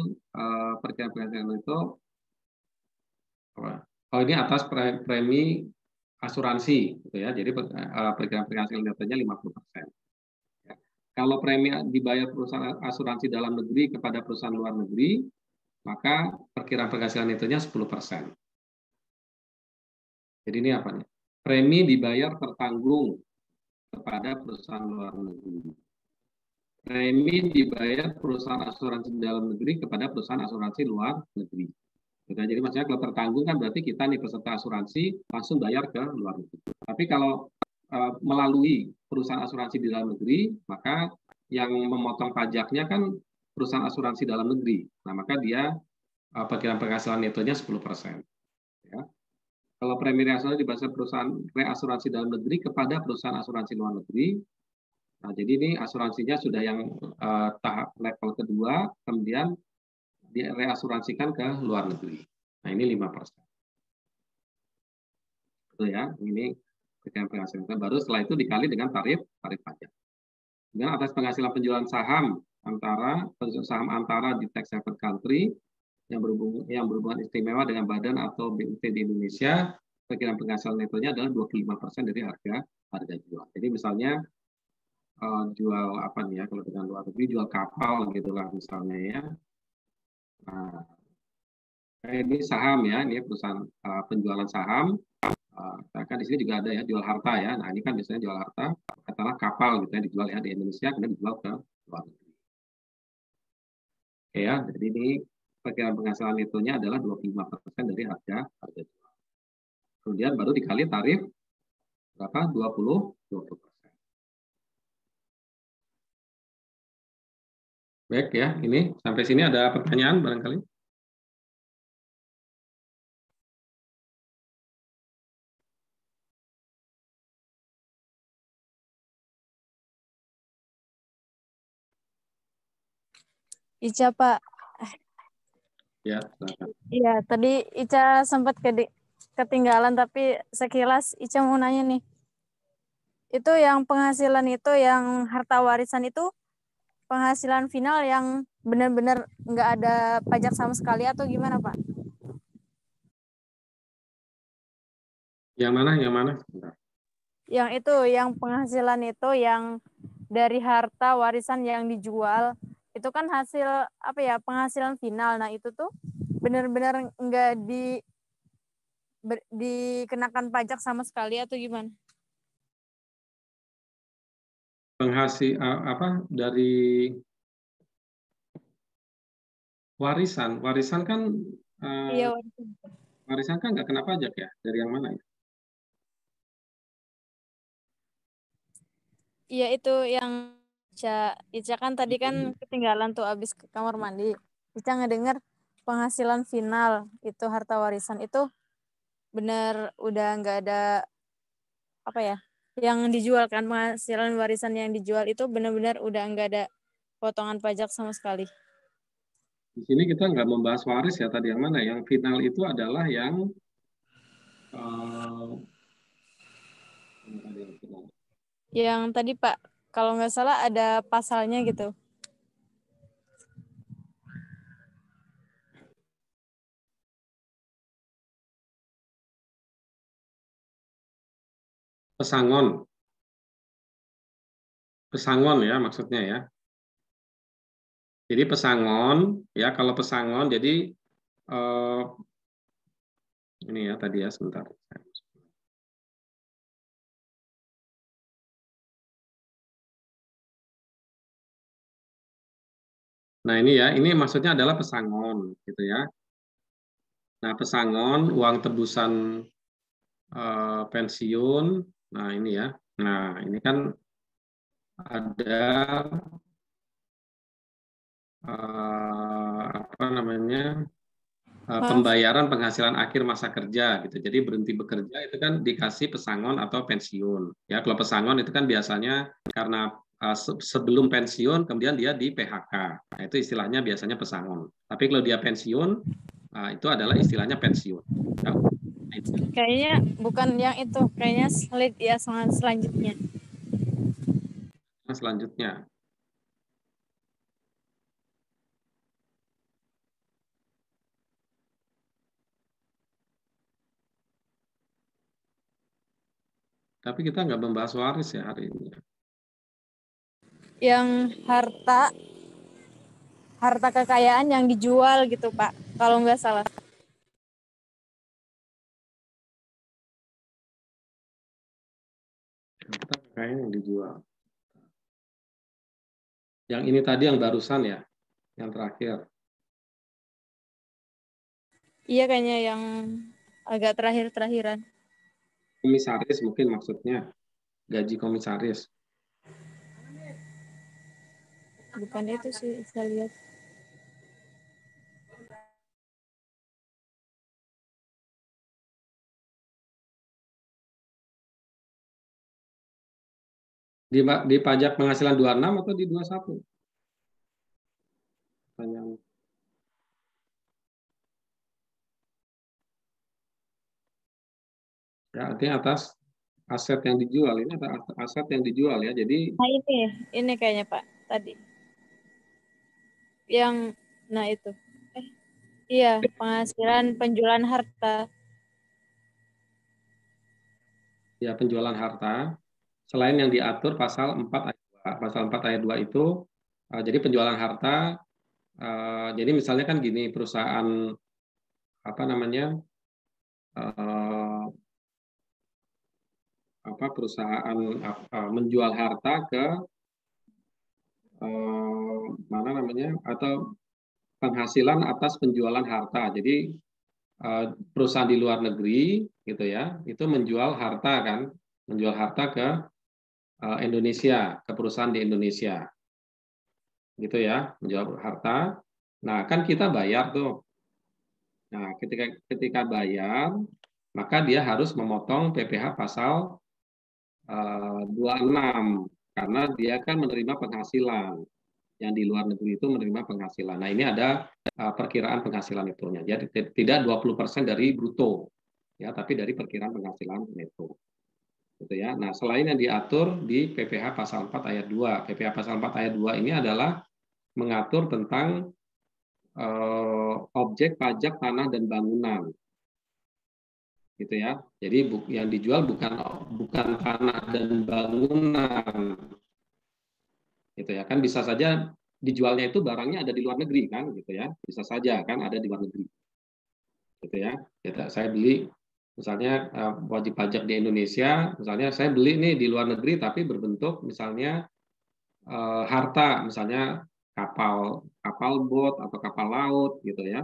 perkiraan penghasilan itu, ini atas premi asuransi, gitu ya, jadi perkiraan penghasilan netonya 50%. Kalau premi dibayar perusahaan asuransi dalam negeri kepada perusahaan luar negeri, maka perkiraan penghasilan netonya 10%. Jadi ini apa nih? Premi dibayar tertanggung kepada perusahaan luar negeri. Premi dibayar perusahaan asuransi dalam negeri kepada perusahaan asuransi luar negeri. Jadi maksudnya kalau tertanggung kan berarti kita nih peserta asuransi langsung bayar ke luar negeri. Tapi kalau melalui perusahaan asuransi di dalam negeri, maka yang memotong pajaknya kan perusahaan asuransi dalam negeri. Nah, maka dia perkiraan penghasilan netonya 10%. Ya. Kalau premi reasuransi dibayar perusahaan reasuransi dalam negeri kepada perusahaan asuransi luar negeri, nah jadi ini asuransinya sudah yang tahap level kedua, kemudian direasuransikan ke luar negeri. Nah, ini 5%. Itu ya, ini perkiraan penghasilan. Baru setelah itu dikali dengan tarif pajak. Dengan atas penghasilan penjualan saham antara di tax haven country yang berhubungan istimewa dengan badan atau BUT di Indonesia, perkiraan penghasilan netonya adalah 25% dari harga jual. Jadi misalnya jual apa nih ya, kalau dengan luar negeri jual kapal gitulah misalnya ya. Nah, ini saham ya, ini perusahaan penjualan saham. Kan di sini juga ada ya jual harta ya. Nah ini kan biasanya jual harta, katakanlah kapal gitu ya dijual ya di Indonesia, kemudian dijual ke luar negeri. Oke ya, jadi ini perkiraan penghasilan netonya adalah 25% dari harga jual. Kemudian baru dikali tarif berapa? 20%. Baik ya, ini sampai sini ada pertanyaan barangkali? Ica, Pak. Ya, silakan. Iya, tadi Ica sempat ketinggalan, tapi sekilas Ica mau nanya nih. Itu yang penghasilan itu, yang harta warisan itu, penghasilan final yang benar-benar nggak ada pajak sama sekali atau gimana, Pak? Yang mana? Yang mana? Bentar. Yang itu, yang penghasilan itu yang dari harta warisan yang dijual, itu kan hasil apa ya, penghasilan final. Nah itu tuh benar-benar nggak dikenakan pajak sama sekali atau gimana? Penghasil apa dari warisan kan Iya, warisan kan nggak kena pajak ya, dari yang mana ya? iya itu yang Ica kan tadi kan ketinggalan tuh abis ke kamar mandi. Ica ngedenger penghasilan final itu harta warisan itu bener udah nggak ada apa ya, yang dijual kan, penghasilan warisan yang dijual itu benar-benar udah nggak ada potongan pajak sama sekali. Di sini kita nggak membahas waris ya, tadi yang mana? Yang final itu adalah yang Yang tadi Pak, kalau nggak salah ada pasalnya gitu. pesangon. Pesangon ya maksudnya ya. Jadi pesangon ya, kalau pesangon jadi ini ya tadi ya sebentar. Nah ini ya, ini maksudnya adalah pesangon gitu ya. Nah pesangon uang tebusan pensiun. Nah ini ya. Nah ini kan ada apa namanya pembayaran penghasilan akhir masa kerja gitu. Jadi berhenti bekerja itu kan dikasih pesangon atau pensiun. Ya kalau pesangon itu kan biasanya karena sebelum pensiun kemudian dia di PHK. Nah, itu istilahnya biasanya pesangon. Tapi kalau dia pensiun itu adalah istilahnya pensiun. Ya. Kayaknya bukan yang itu, kayaknya slide ya selanjutnya. Nah, selanjutnya. Tapi kita nggak membahas waris ya hari ini. Yang harta kekayaan yang dijual gitu Pak, kalau nggak salah. Harta kekayaan yang dijual. Yang ini tadi yang barusan ya, yang terakhir. Iya kayaknya yang agak terakhir-terakhiran. Komisaris mungkin maksudnya, gaji komisaris. Bukan itu sih, saya lihat. Di pajak penghasilan 26 atau di 21? Pertanyaan. Ya, artinya atas aset yang dijual. Ini ada aset yang dijual ya. Jadi Nah ini kayaknya Pak tadi. Yang, nah itu. Iya, penghasilan penjualan harta. ya penjualan harta selain yang diatur pasal 4 ayat 2. pasal 4 ayat 2 itu jadi penjualan harta, jadi misalnya kan gini, perusahaan apa namanya, perusahaan menjual harta ke mana namanya, atau penghasilan atas penjualan harta. Jadi perusahaan di luar negeri gitu ya, itu menjual harta kan, menjual harta ke Indonesia, ke perusahaan di Indonesia, gitu ya, menjual harta. Nah kan kita bayar tuh. Nah ketika bayar, maka dia harus memotong PPh pasal 26 karena dia kan menerima penghasilan. Yang di luar negeri itu menerima penghasilan. Nah, ini ada perkiraan penghasilan netonya. Jadi tidak 20% dari bruto, ya, tapi dari perkiraan penghasilan neto. Gitu ya. Nah, selain yang diatur di PPh pasal 4 ayat 2. PPh pasal 4 ayat 2 ini adalah mengatur tentang objek pajak tanah dan bangunan. Gitu ya. Jadi yang dijual bukan tanah dan bangunan. Gitu ya, kan bisa saja dijualnya itu barangnya ada di luar negeri kan, gitu ya, bisa saja kan ada di luar negeri, gitu ya. Saya beli misalnya wajib pajak di Indonesia, misalnya saya beli nih di luar negeri tapi berbentuk misalnya harta, misalnya kapal bot atau kapal laut, gitu ya,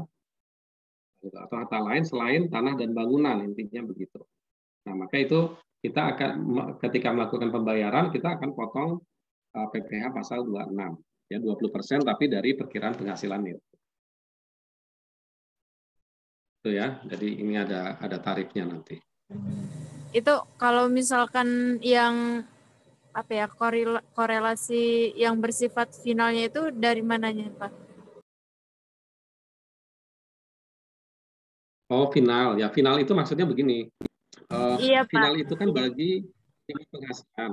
atau harta lain selain tanah dan bangunan, intinya begitu. Nah maka itu kita akan ketika melakukan pembayaran kita akan potong PPh pasal 26 ya 20% tapi dari perkiraan penghasilan itu. Itu ya. Jadi ini ada tarifnya nanti. Itu kalau misalkan yang apa ya, korelasi yang bersifat finalnya itu dari mananya, Pak? Oh, final. Ya, final itu maksudnya begini. Iya, Final Pak. itu kan bagi penghasilan,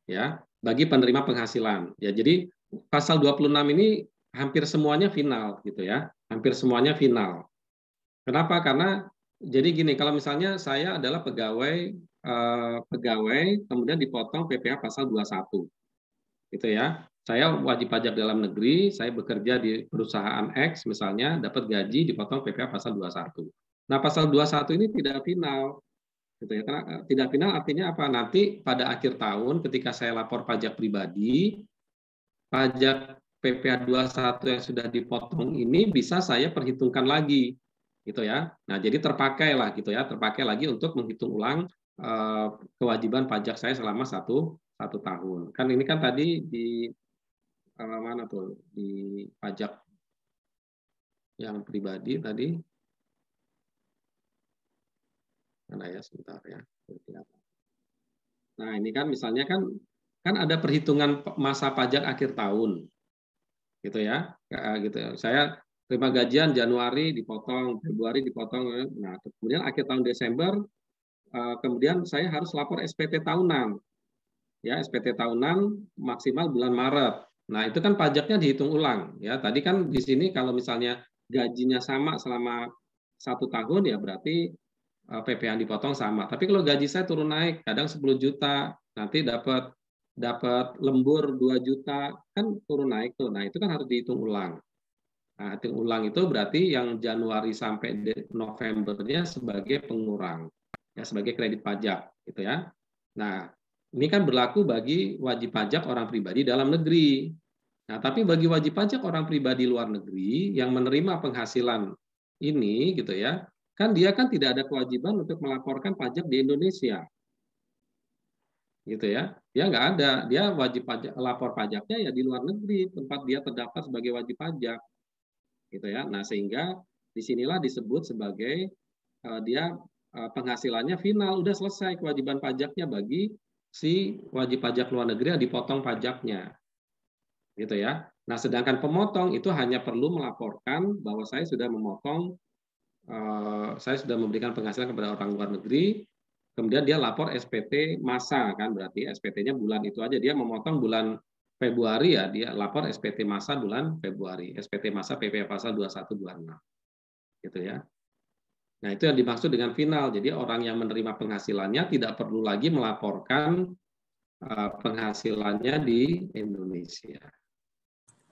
ya, bagi penerima penghasilan. Ya, jadi pasal 26 ini hampir semuanya final gitu ya. Hampir semuanya final. Kenapa? Karena jadi gini, kalau misalnya saya adalah pegawai kemudian dipotong PPh pasal 21. Gitu ya. Saya wajib pajak dalam negeri, saya bekerja di perusahaan X misalnya, dapat gaji dipotong PPh pasal 21. Nah, pasal 21 ini tidak final. Gitu ya. Karena tidak final artinya apa? Nanti pada akhir tahun ketika saya lapor pajak pribadi, pajak PPh 21 yang sudah dipotong ini bisa saya perhitungkan lagi. Gitu ya. Nah, jadi terpakai lah gitu ya, terpakai lagi untuk menghitung ulang kewajiban pajak saya selama satu tahun. Kan ini kan tadi di mana tuh di pajak yang pribadi tadi mana ya sebentar ya. Nah ini kan misalnya kan ada perhitungan masa pajak akhir tahun gitu ya, gitu. Saya terima gajian Januari dipotong, Februari dipotong, nah kemudian akhir tahun Desember kemudian saya harus lapor SPT tahunan, ya SPT tahunan maksimal bulan Maret. Nah itu kan pajaknya dihitung ulang, ya. Tadi kan di sini kalau misalnya gajinya sama selama 1 tahun ya berarti PPh yang dipotong sama. Tapi kalau gaji saya turun naik, kadang 10 juta, nanti dapat lembur 2 juta, kan turun naik tuh. Nah itu kan harus dihitung ulang. Nah, hitung ulang itu berarti yang Januari sampai Novembernya sebagai pengurang, ya sebagai kredit pajak, gitu ya. Nah, ini kan berlaku bagi wajib pajak orang pribadi dalam negeri. Nah, tapi bagi wajib pajak orang pribadi luar negeri yang menerima penghasilan ini, gitu ya, kan dia kan tidak ada kewajiban untuk melaporkan pajak di Indonesia, gitu ya. Dia nggak ada, dia wajib pajak lapor pajaknya ya di luar negeri tempat dia terdaftar sebagai wajib pajak, gitu ya. Nah, sehingga disinilah disebut sebagai dia penghasilannya final, udah selesai kewajiban pajaknya bagi si wajib pajak luar negeri yang dipotong pajaknya, gitu ya. Nah, sedangkan pemotong itu hanya perlu melaporkan bahwa saya sudah memotong, saya sudah memberikan penghasilan kepada orang luar negeri, kemudian dia lapor SPT masa kan, berarti SPT-nya bulan itu aja, dia memotong bulan Februari ya, dia lapor SPT masa bulan Februari, SPT masa PPh pasal 2126, gitu ya. Nah, itu yang dimaksud dengan final. Jadi orang yang menerima penghasilannya tidak perlu lagi melaporkan penghasilannya di Indonesia.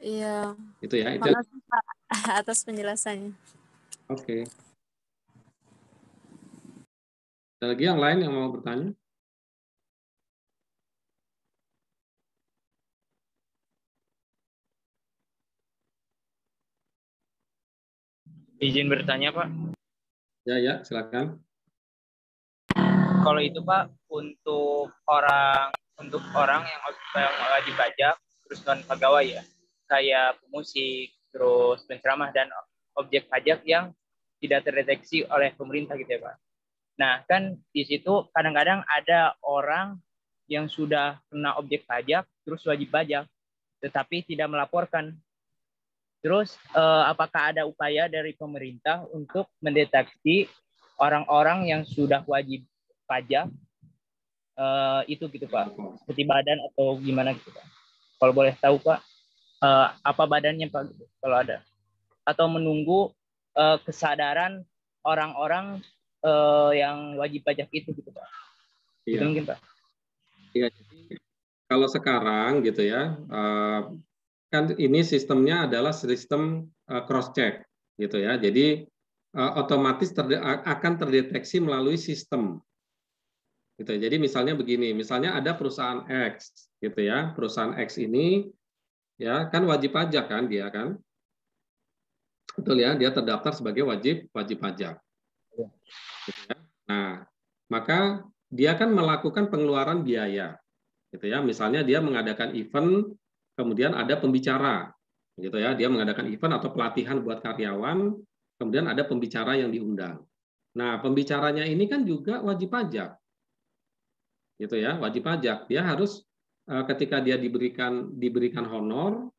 Iya. Itu ya. Itu. Makasih Pak atas penjelasannya. Oke. Ada lagi yang lain yang mau bertanya? Izin bertanya, Pak. Ya, silakan. Kalau itu, Pak, untuk orang yang wajib pajak, terus non pegawai ya, kayak pemusik, terus penceramah dan objek pajak yang tidak terdeteksi oleh pemerintah gitu ya, Pak. Nah, kan di situ kadang-kadang ada orang yang sudah kena objek pajak, terus wajib pajak, tetapi tidak melaporkan. Terus, apakah ada upaya dari pemerintah untuk mendeteksi orang-orang yang sudah wajib pajak itu gitu Pak, seperti badan atau gimana gitu Pak? Kalau boleh tahu Pak, apa badannya Pak gitu, kalau ada? Atau menunggu kesadaran orang-orang yang wajib pajak itu gitu Pak? Iya. Itu mungkin Pak. Iya, jadi kalau sekarang gitu ya, kan ini sistemnya adalah sistem cross check gitu ya. Jadi otomatis akan terdeteksi melalui sistem. Gitu. Jadi misalnya begini, misalnya ada perusahaan X gitu ya. Perusahaan X ini ya kan wajib pajak kan dia kan. Betul ya, dia terdaftar sebagai wajib pajak. Gitu ya. Nah, maka dia kan melakukan pengeluaran biaya. Gitu ya. Misalnya dia mengadakan event, kemudian ada pembicara. Gitu ya, dia mengadakan event atau pelatihan buat karyawan, kemudian ada pembicara yang diundang. Nah, pembicaranya ini kan juga wajib pajak. Gitu ya, wajib pajak. Dia harus ketika dia diberikan honor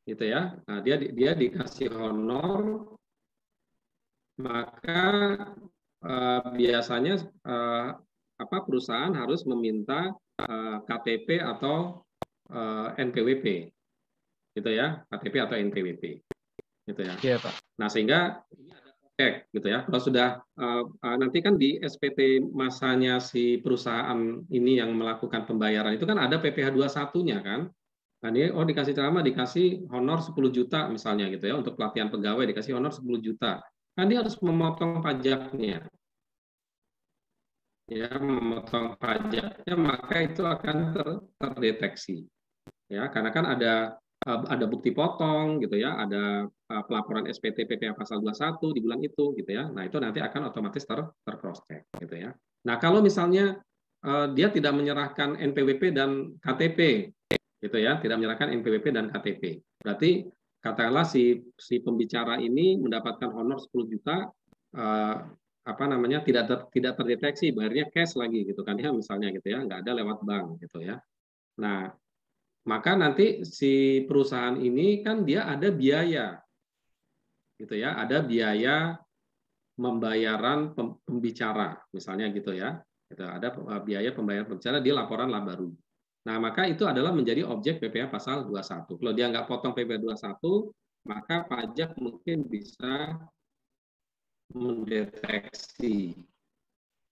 gitu ya. Nah, dia dikasih honor, maka biasanya perusahaan harus meminta KTP atau NPWP. Gitu ya, KTP atau NPWP. Gitu ya. Iya, Pak. Nah, sehingga ini ada cek gitu ya. Kalau sudah nanti kan di SPT masanya si perusahaan ini yang melakukan pembayaran itu kan ada PPh 21-nya kan. Nah, ini dikasih ceramah, dikasih honor 10 juta misalnya gitu ya, untuk pelatihan pegawai dikasih honor 10 juta. Kan dia harus memotong pajaknya. Ya, memotong pajaknya maka itu akan terdeteksi. Ya, karena kan ada bukti potong gitu ya, ada pelaporan SPT PPh pasal 21 di bulan itu gitu ya. Nah, itu nanti akan otomatis cross check gitu ya. Nah, kalau misalnya dia tidak menyerahkan NPWP dan KTP gitu ya, tidak menyerahkan NPWP dan KTP. Berarti katakanlah si pembicara ini mendapatkan honor 10 juta tidak terdeteksi, bayarnya cash lagi gitu kan ya, misalnya gitu ya, nggak ada lewat bank gitu ya. Nah, maka nanti si perusahaan ini kan dia ada biaya gitu ya, ada biaya pembayaran pembicara misalnya gitu ya. Gitu, ada biaya pembayaran pembicara di laporan laba rugi. Nah, maka itu adalah menjadi objek PPh pasal 21. Kalau dia nggak potong PPh 21, maka pajak mungkin bisa mendeteksi.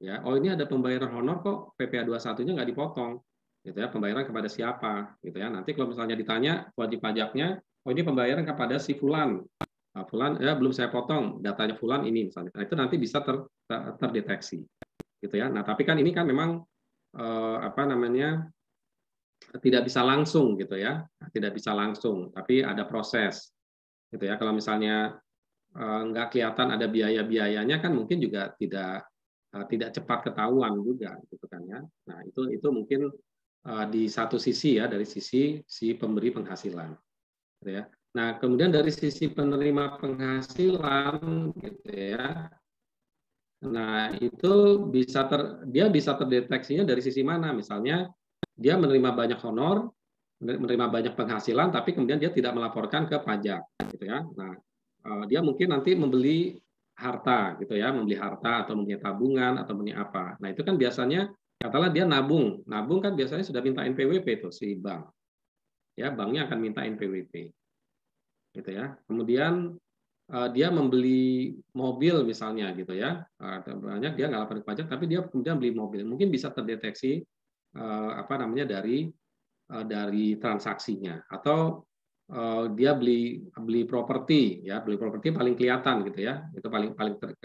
Ya, ini ada pembayaran honor kok PPh 21-nya nggak dipotong. Gitu ya, pembayaran kepada siapa gitu ya. Nanti kalau misalnya ditanya wajib pajaknya, ini pembayaran kepada si fulan. Nah, fulan ya belum saya potong, datanya fulan ini misalnya. Nah, itu nanti bisa terdeteksi. Gitu ya. Nah, tapi kan ini kan memang tidak bisa langsung gitu ya. Tidak bisa langsung, tapi ada proses. Gitu ya. Kalau misalnya nggak kelihatan ada biaya-biayanya kan mungkin juga tidak cepat ketahuan juga gitu kan ya. Nah, itu mungkin di satu sisi ya, dari sisi si pemberi penghasilan gitu ya. Nah, kemudian dari sisi penerima penghasilan gitu ya. Nah, itu dia bisa terdeteksinya dari sisi mana? Misalnya dia menerima banyak honor, menerima banyak penghasilan tapi kemudian dia tidak melaporkan ke pajak gitu ya. Nah, dia mungkin nanti membeli harta gitu ya, membeli harta atau membeli tabungan atau membeli apa. Nah, itu kan biasanya katakanlah dia nabung. Nabung kan biasanya sudah minta NPWP tuh si bank. Ya, banknya akan minta NPWP. Gitu ya. Kemudian dia membeli mobil misalnya gitu ya. Banyak dia nggak lapor pajak tapi dia kemudian beli mobil. Mungkin bisa terdeteksi apa namanya dari transaksinya. Atau dia beli properti, ya beli properti paling kelihatan gitu ya, itu paling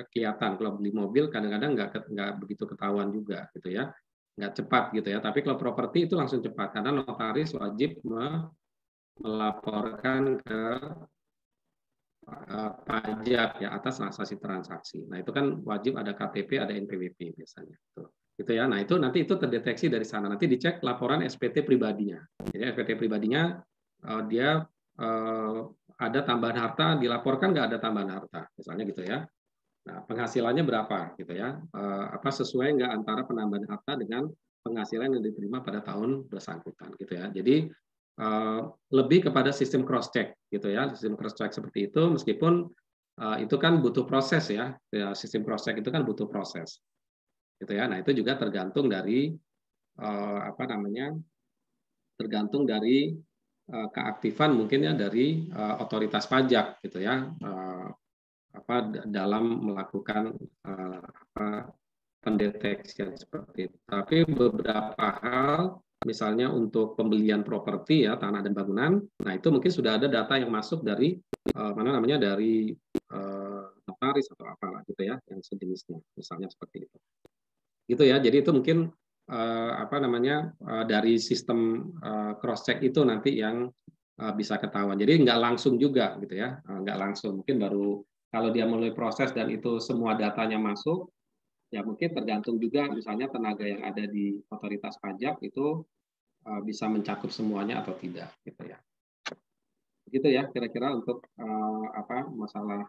kelihatan. Kalau beli mobil kadang-kadang nggak begitu ketahuan juga gitu ya, nggak cepat gitu ya. Tapi kalau properti itu langsung cepat karena notaris wajib melaporkan ke pajak ya atas transaksi transaksi. Nah itu kan wajib ada KTP, ada NPWP biasanya. Gitu ya. Nah itu nanti itu terdeteksi dari sana. Nanti dicek laporan SPT pribadinya. Jadi SPT pribadinya dia ada tambahan harta, dilaporkan nggak ada tambahan harta, misalnya gitu ya. Nah penghasilannya berapa gitu ya? Apa sesuai nggak antara penambahan harta dengan penghasilan yang diterima pada tahun bersangkutan gitu ya. Jadi lebih kepada sistem cross check gitu ya, sistem cross check seperti itu meskipun itu kan butuh proses ya, sistem cross check itu kan butuh proses gitu ya. Nah itu juga tergantung dari apa namanya, tergantung dari keaktifan mungkin ya dari otoritas pajak gitu ya, apa dalam melakukan apa pendeteksian seperti itu. Tapi beberapa hal misalnya untuk pembelian properti ya tanah dan bangunan, nah itu mungkin sudah ada data yang masuk dari mana namanya dari notaris atau apalah gitu ya yang sejenisnya misalnya seperti itu. Gitu ya. Jadi itu mungkin apa namanya dari sistem cross check itu nanti yang bisa ketahuan. Jadi nggak langsung juga gitu ya, nggak langsung. Mungkin baru kalau dia melalui proses dan itu semua datanya masuk, ya mungkin tergantung juga misalnya tenaga yang ada di otoritas pajak itu bisa mencakup semuanya atau tidak gitu ya. Begitu ya kira-kira untuk apa masalah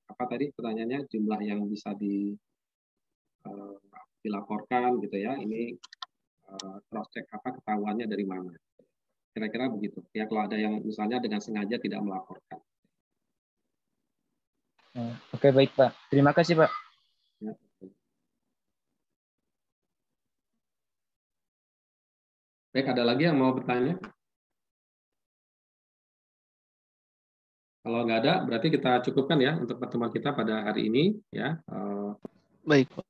apa tadi pertanyaannya jumlah yang bisa dilaporkan gitu ya. Ini cross check apa ketahuannya dari mana. Kira-kira begitu. Ya kalau ada yang misalnya dengan sengaja tidak melaporkan. Oke, baik Pak. Terima kasih Pak. Ya. Baik, ada lagi yang mau bertanya? Kalau nggak ada, berarti kita cukupkan ya untuk pertemuan kita pada hari ini. Ya. Baik, Pak.